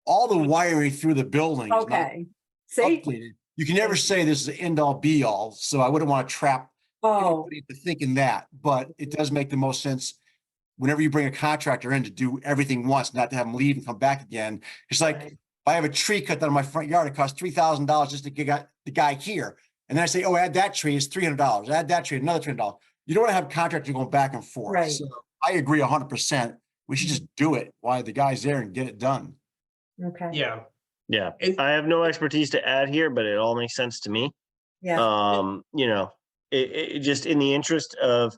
All the wiring through the building is not okay. See? updated. You can never say this is the end all be all, so I wouldn't want to trap Oh, anybody into thinking that, but it does make the most sense whenever you bring a contractor in to do everything once, not to have them leave and come back again. It's like, Right. if I have a tree cut down in my front yard, it costs $3,000 just to get the guy here. And then I say, oh, add that tree, it's $300. Add that tree, another $300. You don't want to have contractors going back and forth. Right. So I agree 100%. We should just do it while the guy's there and get it done. okay, Yeah. Yeah, And- I have no expertise to add here, but it all makes sense to me. yeah, It just in the interest of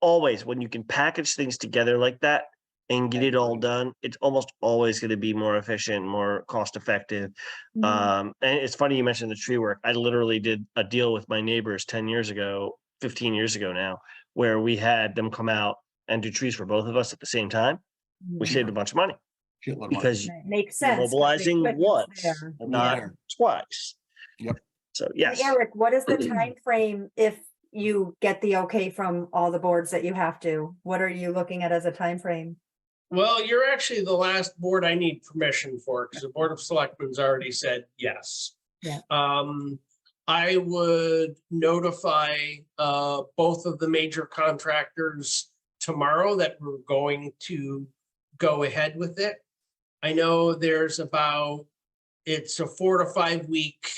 always when you can package things together like that and get it all done, it's almost always going to be more efficient, more cost effective. Mhm. And it's funny you mentioned the tree work. I literally did a deal with my neighbors 10 years ago, 15 years ago now, where we had them come out and do trees for both of us at the same time. We saved a bunch of money Shitload of money. because Makes you're sense. 'cause the mobilizing equipment's once, there. not There. twice. Yep. So And yes. Eric, what is the time frame if you get the okay from all the boards that you have to? What are you looking at as a time frame? Well, you're actually the last board I need permission for because the Board of Selectmen's already said yes. Yeah. I would notify both of the major contractors tomorrow that we're going to go ahead with it. I know it's a 4 to 5 week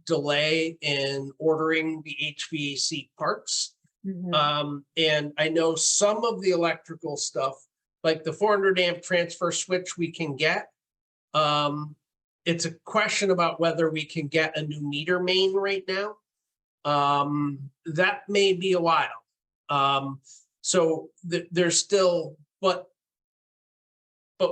delay in ordering the HVAC parts. Mhm. And I know some of the electrical stuff, like the 400 amp transfer switch we can get. It's a question about whether we can get a new meter main right now. That may be a while. So there's still, but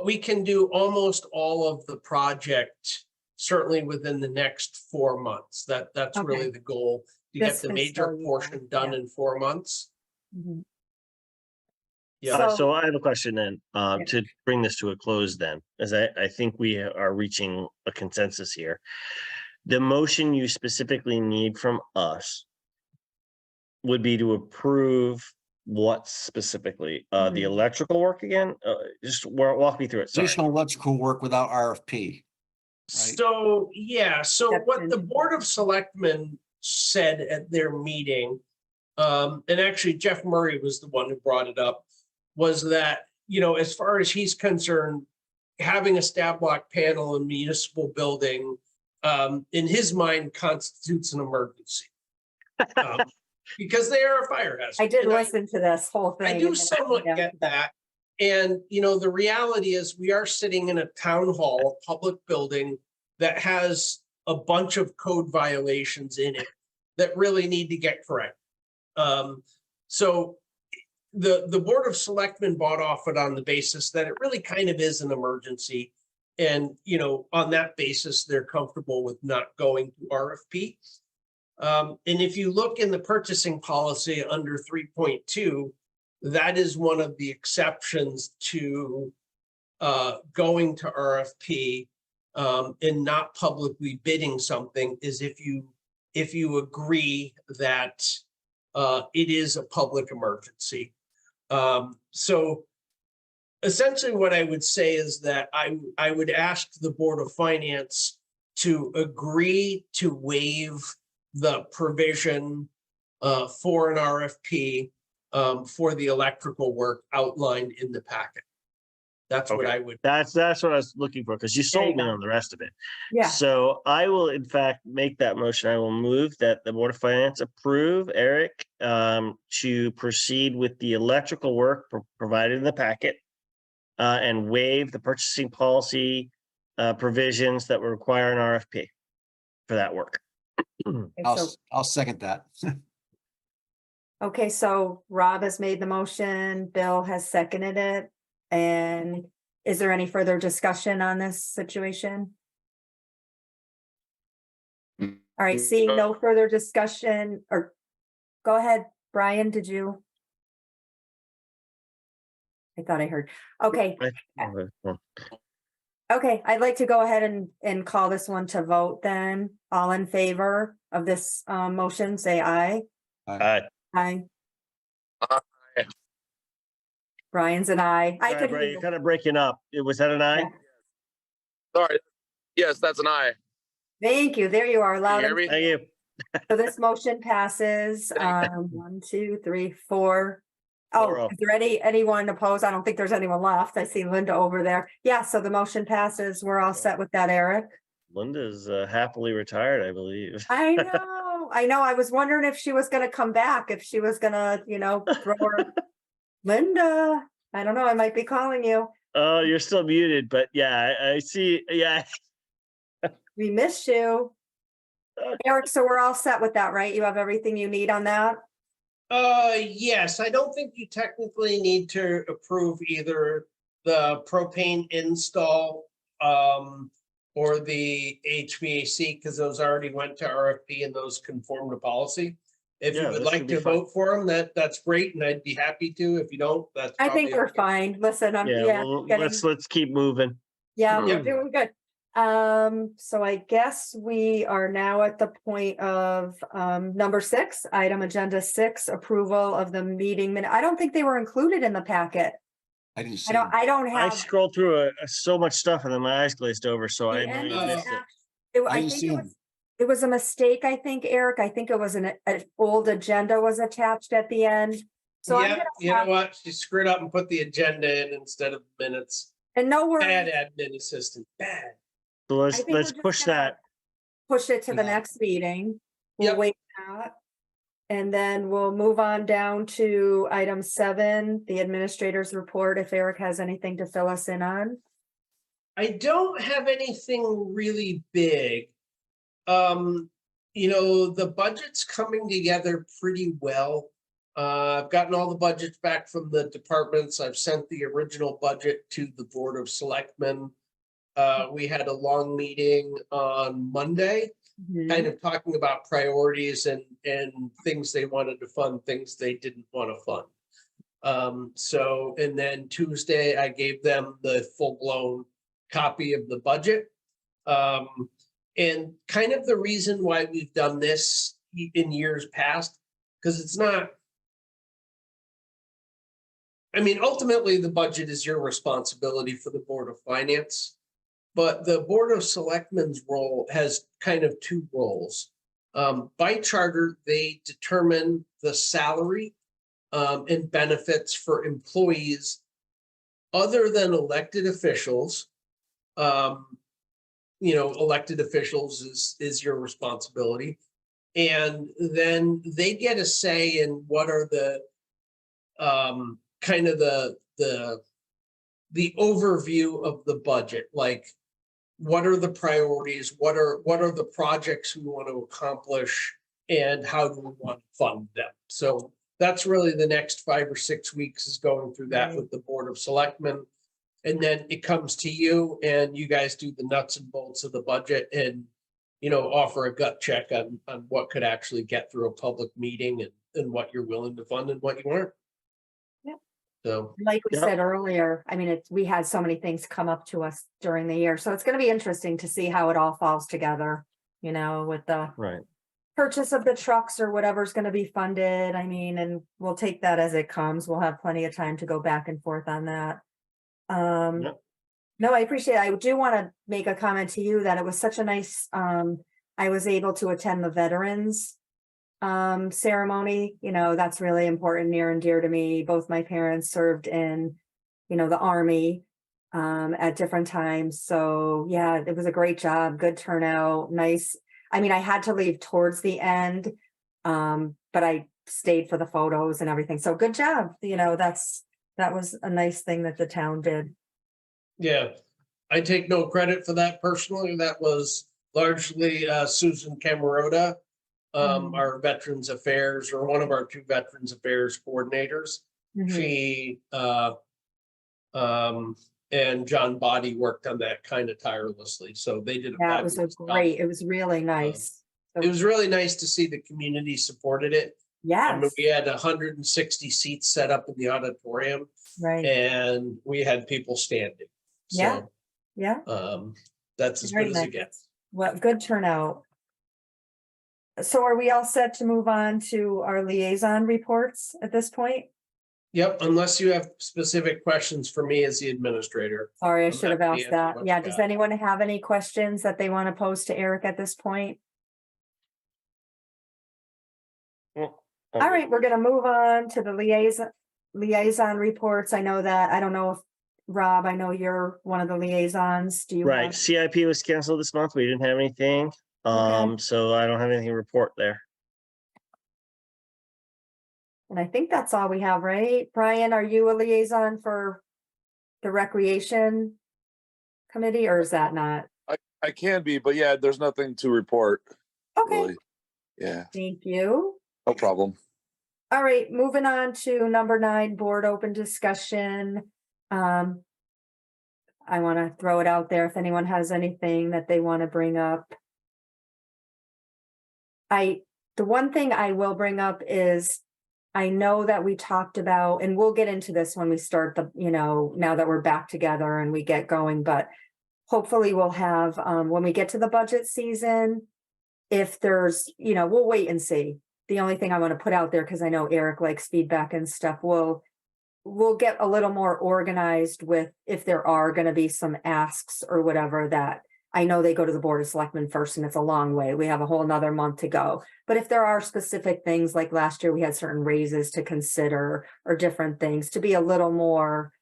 we can do almost all of the project certainly within the next 4 months. That's Okay. really the goal, to get This the fiscal major year, portion done yeah. in 4 months. Mhm. Yeah. So I have a question then, Yeah. to bring this to a close then, as I think we are reaching a consensus here. The motion you specifically need from us would be to approve what specifically? The Hmm. electrical work again? Just walk me through it, sorry. Additional electrical work without RFP. Right. So, yeah, so That's what the in- Board of Selectmen said at their meeting, and actually Jeff Murray was the one who brought it up, was that, as far as he's concerned, having a stab block panel in a municipal building, in his mind constitutes an emergency. Because they are a fire hazard. I did And listen to this whole thing. I and do then somewhat yeah, get that. And, you know, the reality is we are sitting in a town hall, a public building that has a bunch of code violations in it that really need to get corrected. So the Board of Selectmen bought off it on the basis that it really kind of is an emergency. And, you know, on that basis, they're comfortable with not going to RFP. And if you look in the purchasing policy under 3.2, that is one of the exceptions to going to RFP and not publicly bidding something is if you agree that it is a public emergency. So essentially what I would say is that I would ask the Board of Finance to agree to waive the provision for an RFP for the electrical work outlined in the packet. That's what Okay. I would. That's what I was looking for, because you There you sold me go. on the rest of it. Yeah, So I will in fact make that motion. I will move that the Board of Finance approve Eric to proceed with the electrical work provided in the packet and waive the purchasing policy provisions that would require an RFP for that work. I'll second that. okay, so Rob has made the motion, Bill has seconded it. And is there any further discussion on this situation? All right, seeing no further discussion, or go ahead, Brian, did you? I thought I heard. Okay, okay, I'd like to go ahead and call this one to vote then. All in favor of this motion, say aye. Aye. Aye. Aye. Brian's an aye. I Sorry, could Brian, hear you're you. kind of breaking up. Was that an aye? Yeah. Sorry. Yes, that's an aye. Thank you. There you are. Can Loud you hear and me? Thank you. So this motion passes, 1, 2, 3, 4. Oh, 4-0. is there anyone opposed? I don't think there's anyone left. I see Linda over there. Yeah, so the motion passes. We're all set with that, Eric. Linda's happily retired, I believe. I know. I was wondering if she was gonna come back, if she was gonna, throw her. Linda, I don't know. I might be calling you. Oh, you're still muted, but yeah, I see. Yeah. We missed you. Eric, so we're all set with that, right? You have everything you need on that? Yes, I don't think you technically need to approve either the propane install or the HVAC because those already went to RFP and those conform to policy. If Yeah, you would this like should be to fine. vote for them, that's great, and I'd be happy to. If you don't, that's. I think probably we're okay. fine. Listen, I'm, Yeah, yeah, well, getting- let's keep moving. yeah, we're Yep. doing good. So I guess we are now at the point of number 6, item agenda 6, approval of the meeting minute. I don't think they were included in the packet. I didn't I see. don't, him. I don't I have. scrolled through so much stuff and then my eyes glazed over, so the I end know of you the missed it. act- I I didn't think see it him. was, it was a mistake, I think, Eric. I think it was an old agenda was attached at the end. So I'm Yeah, gonna you know have, what? She screwed up and put the agenda in instead of minutes. and no Bad worries, admin assistant, bad. So I let's think we're let's just push gonna that. push it to the Yeah. next meeting. We'll Yep. wait that. And then we'll move on down to item 7, the administrator's report, if Eric has anything to fill us in on. I don't have anything really big. The budget's coming together pretty well. I've gotten all the budgets back from the departments. I've sent the original budget to the Board of Selectmen. We had a long meeting on Monday, kind of talking about priorities and things they wanted to fund, things they didn't want to fund. And then Tuesday, I gave them the full-blown copy of the budget. And kind of the reason why we've done this in years past, because it's not. I mean, ultimately, the budget is your responsibility for the Board of Finance. But the Board of Selectmen's role has kind of 2 roles. By charter, they determine the salary and benefits for employees other than elected officials. Elected officials is your responsibility. And then they get a say in what are the kind of the the overview of the budget, like what are the priorities? What are the projects we want to accomplish? And how do we want to fund them? So that's really the next 5 or 6 weeks is going through that Right. with the Board of Selectmen. And then it comes to you and you guys do the nuts and bolts of the budget and, you know, offer a gut check on what could actually get through a public meeting and what you're willing to fund and what you aren't. Yep. So, Like we Yep. said earlier, I mean, we had so many things come up to us during the year, so it's gonna be interesting to see how it all falls together, you know, with the Right. purchase of the trucks or whatever's gonna be funded. I mean, and we'll take that as it comes. We'll have plenty of time to go back and forth on that. Yep. No, I appreciate it. I do want to make a comment to you that it was such a nice, I was able to attend the veterans ceremony. You know, that's really important, near and dear to me. Both my parents served in, you know, the Army at different times. So yeah, it was a great job, good turnout, nice. I mean, I had to leave towards the end, but I stayed for the photos and everything. So good job. You know, that was a nice thing that the town did. yeah, I take no credit for that personally. That was largely Susan Camerota, our Veterans Affairs, or one of our 2 Veterans Affairs coordinators. Mhm. She and John Body worked on that kind of tirelessly. So they did a Yeah, it was a fabulous job. great, it was really nice. It was really nice to see the community supported it. I mean, Yes, we had 160 seats set up in the auditorium right. and we had people standing. Yeah. So Yeah, that's as very good as it nice. gets. Well, good turnout. So are we all set to move on to our liaison reports at this point? Yep, unless you have specific questions for me as the administrator. Sorry, I I'm should have happy to asked answer that. what Yeah, you does got. anyone have any questions that they want to pose to Eric at this point? All right, we're gonna move on to the liaison reports. I know that, I don't know if, Rob, I know you're one of the liaisons. Do you Right. have? CIP was canceled this month. We didn't have anything. So I don't have anything to report there. And I think that's all we have, right? Brian, are you a liaison for the recreation committee, or is that not? I can be, but yeah, there's nothing to report. Okay, Really. Yeah, thank you. no problem. All right, moving on to number 9, board open discussion. I want to throw it out there if anyone has anything that they want to bring up. The one thing I will bring up is, I know that we talked about, and we'll get into this when we start the, you know, now that we're back together and we get going, but hopefully we'll have, when we get to the budget season, if there's, you know, we'll wait and see. The only thing I want to put out there, because I know Eric likes feedback and stuff, we'll get a little more organized with if there are going to be some asks or whatever. That I know they go to the Board of Selectmen first and it's a long way. We have a whole nother month to go. But if there are specific things, like last year we had certain raises to consider or different things, to be a little more,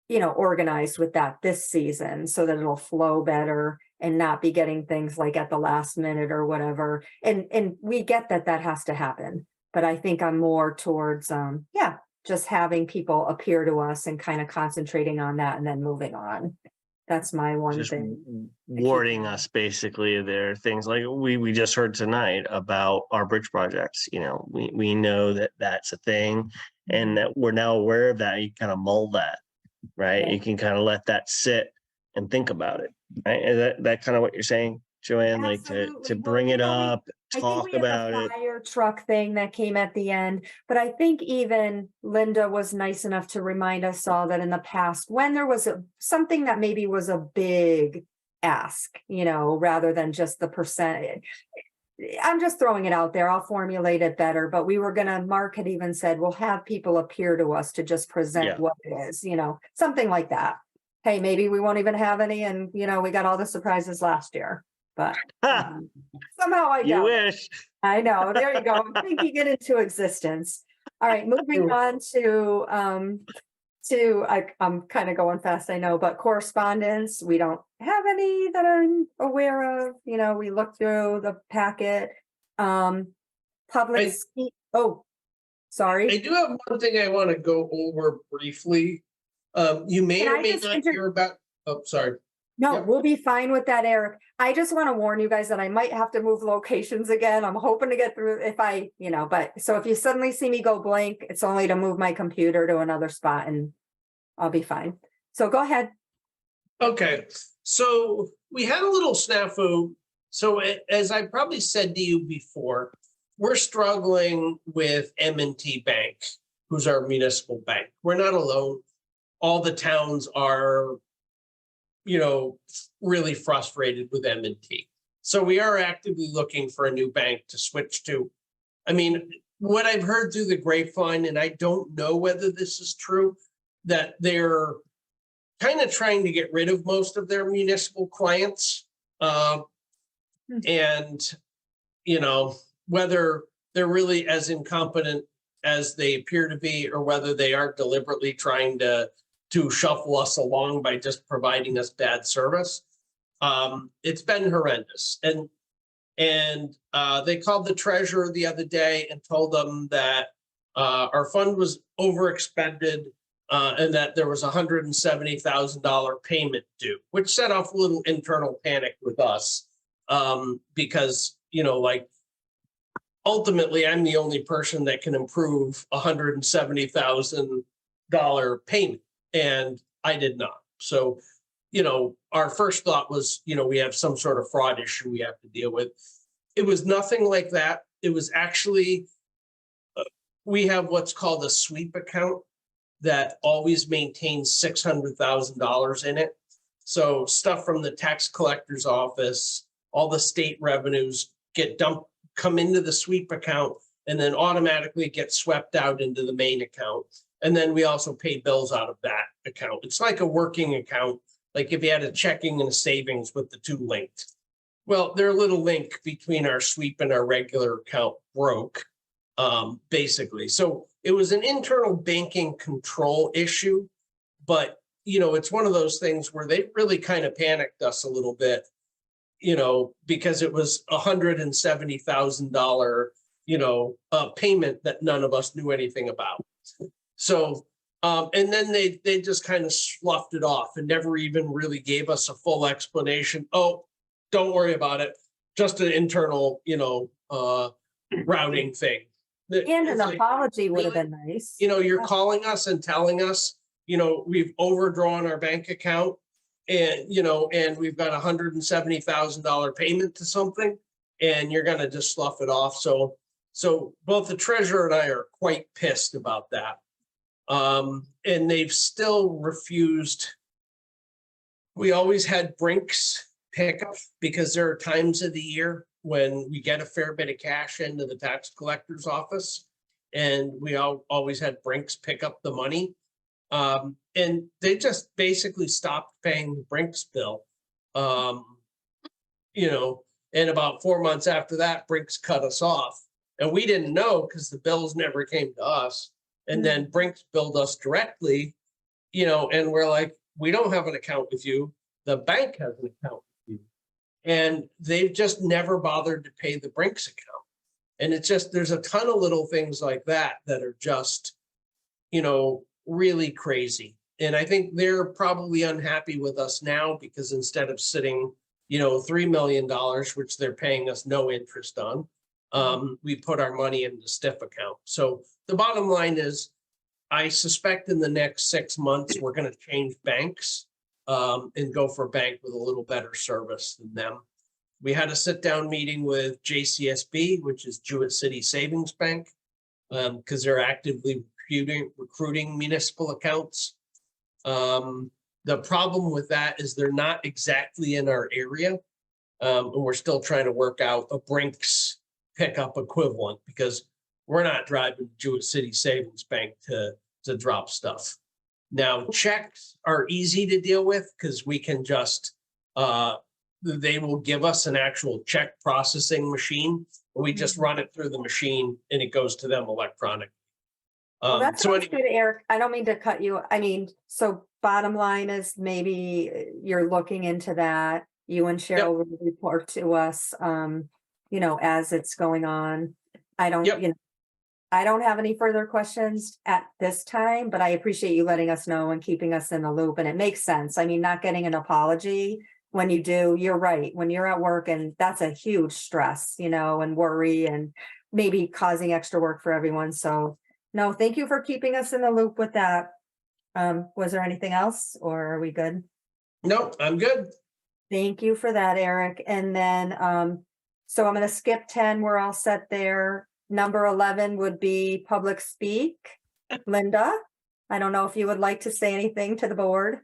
you know, organized with that this season so that it'll flow better and not be getting things like at the last minute or whatever. And we get that has to happen, but I think I'm more towards, just having people appear to us and kind of concentrating on that and then moving on. That's my one Just thing. warning us, basically. There are things like we just heard tonight about our bridge projects. You know, we know that that's a thing and that we're now aware of that. You kind of mull that, right? Yeah. You can kind of let that sit and think about it, right? Is that kind of what you're saying, Joanne? Like to Absolutely. Well, bring you it know, up, I think talk we had about the it. fire truck thing that came at the end, but I think even Linda was nice enough to remind us all that in the past, when there was something that maybe was a big ask, you know, rather than just the percent. I'm just throwing it out there. I'll formulate it better, but we were gonna, Mark had even said, we'll have people appear to us to just present Yeah. what it is, you know, something like that. Hey, maybe we won't even have any, and you know, we got all the surprises last year, but Ha! somehow I You doubt it. wish. I know, there you go. I'm thinking it into existence. All right, moving on to, I'm kind of going fast, I know, but correspondence, we don't have any that I'm aware of. You know, we looked through the packet. Public, oh, I sorry. do have one thing I want to go over briefly. You may Can or I may just not inter- hear about, oh, sorry. No, Yep. we'll be fine with that, Eric. I just want to warn you guys that I might have to move locations again. I'm hoping to get through if I, but so if you suddenly see me go blank, it's only to move my computer to another spot and I'll be fine. So go ahead. Okay, so we had a little snafu. So as I probably said to you before, we're struggling with M&T Bank, who's our municipal bank. We're not alone. All the towns are, really frustrated with M&T. So we are actively looking for a new bank to switch to. I mean, what I've heard through the grapevine, and I don't know whether this is true, that they're kind of trying to get rid of most of their municipal clients. And, whether they're really as incompetent as they appear to be, or whether they are deliberately trying to shuffle us along by just providing us bad service. It's been horrendous. And they called the treasurer the other day and told them that our fund was overexpended and that there was $170,000 payment due, which set off a little internal panic with us because, ultimately I'm the only person that can approve $170,000 payment, and I did not. So, our first thought was, we have some sort of fraud issue we have to deal with. It was nothing like that. It was actually, we have what's called a sweep account that always maintains $600,000 in it. So stuff from the tax collector's office, all the state revenues come into the sweep account and then automatically get swept out into the main account. And then we also pay bills out of that account. It's like a working account, like if you had a checking and a savings with the two linked. Well, their little link between our sweep and our regular account broke, basically. So it was an internal banking control issue, but it's one of those things where they really kind of panicked us a little bit, because it was $170,000, payment that none of us knew anything about. So, and then they just kind of sloughed it off and never even really gave us a full explanation. Oh, don't worry about it. Just an internal, routing thing. And an It's like, apology would have really? been nice. You're calling us and telling us, we've overdrawn our bank account and, and we've got $170,000 payment to something and you're going to just slough it off. So both the treasurer and I are quite pissed about that. And they've still refused. We always had Brinks pickup because there are times of the year when we get a fair bit of cash into the tax collector's office, and we always had Brinks pick up the money. And they just basically stopped paying the Brinks bill. And about 4 months after that, Brinks cut us off. And we didn't know because the bills never came to us. And then Brinks billed us directly, and we're like, we don't have an account with you. The bank has an account with you. And they've just never bothered to pay the Brinks account. And it's just, there's a ton of little things like that that are just, really crazy. And I think they're probably unhappy with us now because instead of sitting, $3 million, which they're paying us no interest on, we put our money in the stiff account. So the bottom line is, I suspect in the next 6 months, we're going to change banks and go for a bank with a little better service than them. We had a sit-down meeting with JCSB, which is Jewett City Savings Bank, because they're actively recruiting municipal accounts. The problem with that is they're not exactly in our area, and we're still trying to work out a Brinks pickup equivalent because we're not driving to Jewett City Savings Bank to drop stuff. Now, checks are easy to deal with because we can just, they will give us an actual check processing machine. We just run it through the machine and it goes to them electronically. Well, that So sounds anyway, good, Eric. I don't mean to cut you. I mean, so bottom line is maybe you're looking into that. You and Cheryl will report to us, as it's going on. I don't, Yep. I don't have any further questions at this time, but I appreciate you letting us know and keeping us in the loop. And it makes sense. I mean, not getting an apology when you do, you're right. When you're at work, and that's a huge stress, and worry and maybe causing extra work for everyone. So no, thank you for keeping us in the loop with that. Was there anything else or are we good? No, I'm good. Thank you for that, Eric. And then, so I'm gonna skip 10. We're all set there. Number 11 would be public speak. Linda, I don't know if you would like to say anything to the board.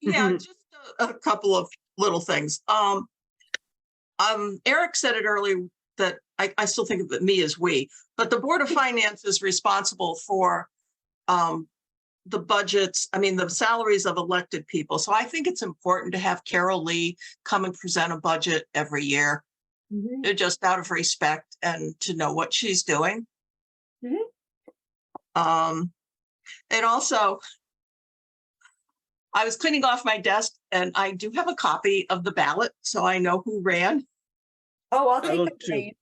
Yeah, just a couple of little things. Eric said it earlier that I still think of it, me as we, but the Board of Finance is responsible for the budgets, the salaries of elected people. So I think it's important to have Carol Lee come and present a budget every year, just out of respect and to know what she's doing. And also, I was cleaning off my desk and I do have a copy of the ballot, so I know who ran. Oh, I'll I take look the too. names.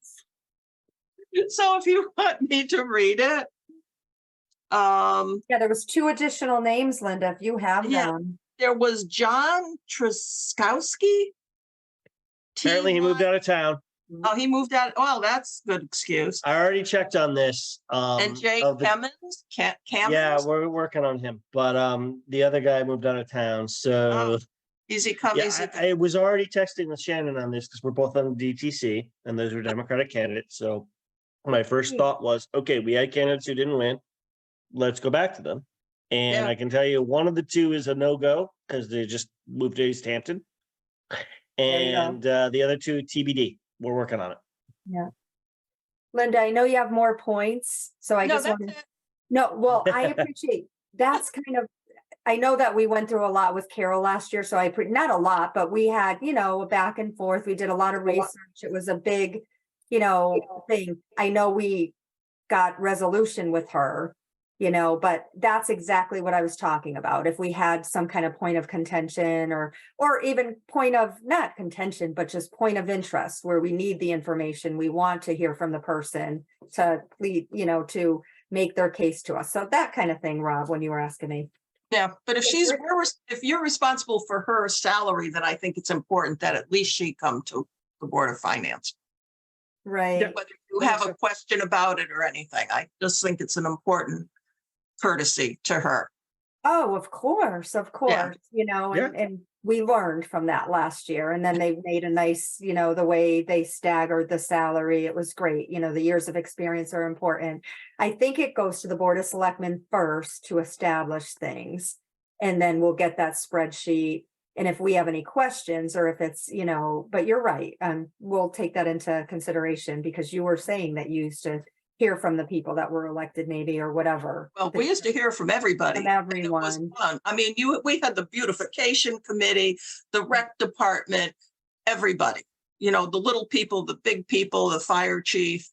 So if you want me to read it. Yeah, there was 2 additional names, Linda, if you have Yeah. them. There was John Truskowski. Apparently he moved out of town. Oh, he moved out. Well, that's a good excuse. I already checked on this. And Jay of the- Cummins, Yeah, Cammons, we're working on him, but the other guy moved out of town, so is he yeah, coming? I was already texting with Shannon on this because we're both on the DTC and those were Democratic candidates. So my first thought was, okay, we had candidates who didn't win. Let's go back to them. And Yeah. I can tell you one of the 2 is a no-go because they just moved to East Hampton. There you go. And the other 2 TBD. We're working on it. Linda, I know you have more points, so I No, just that's want to. it. No, well, I appreciate, that's kind of, I know that we went through a lot with Carol last year, so not a lot, but we had, a back and forth. We did a lot of research. It was a big, thing. I know we got resolution with her, but that's exactly what I was talking about. If we had some kind of point of contention or even point of not contention, but just point of interest where we need the information, we want to hear from the person to lead, to make their case to us. So that kind of thing, Rob, when you were asking me. Yeah, but if if you're responsible for her salary, then I think it's important that at least she come to the Board of Finance. Right. Whether you have a question about it or anything, I just think it's an important courtesy to her. Oh, of course, Yeah. and we learned from that last year. And then they made a nice, the way they staggered the salary. It was great. The years of experience are important. I think it goes to the Board of Selectmen first to establish things. And then we'll get that spreadsheet. And if we have any questions or if it's, but you're right. We'll take that into consideration because you were saying that you used to hear from the people that were elected maybe or whatever. Well, we used to hear from everybody. From and it was everyone. fun. We had the beautification committee, the rec department, everybody, the little people, the big people, the fire chief.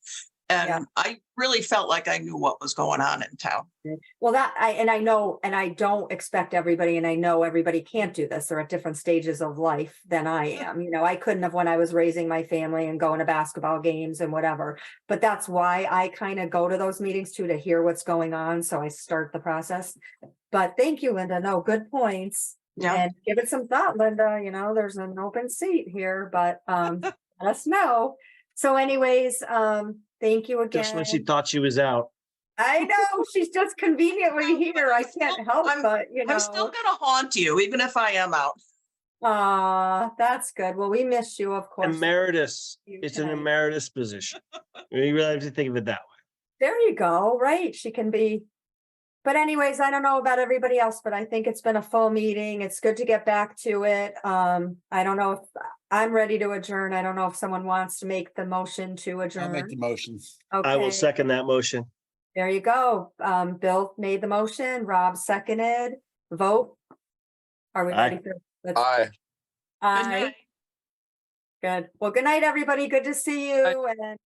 And Yeah. I really felt like I knew what was going on in town. Well, I know, and I don't expect everybody, and I know everybody can't do this. They're at different stages of life than I am. I couldn't have when I was raising my family and going to basketball games and whatever. But that's why I kind of go to those meetings too, to hear what's going on. So I start the process. But thank you, Linda. No, good points. Yeah. And give it some thought, Linda. There's an open seat here, but let us know. So anyways, thank you again. Just when she thought she was out. I know she's just conveniently here. I can't help but, I'm still going to haunt you, even if I am out. That's good. Well, we miss you, of course. Emeritus. You It's an tonight. emeritus position. You really have to think of it that way. There you go. Right. She can be. But anyways, I don't know about everybody else, but I think it's been a full meeting. It's good to get back to it. I don't know if I'm ready to adjourn. I don't know if someone wants to make the motion to I'll make the adjourn. motion. I will Okay, second that motion. there you go. Bill made the motion, Rob seconded, vote. Are we Aye. ready for? let's- Aye. Good Aye. night. Good. Well, good night, everybody. Good to see you. And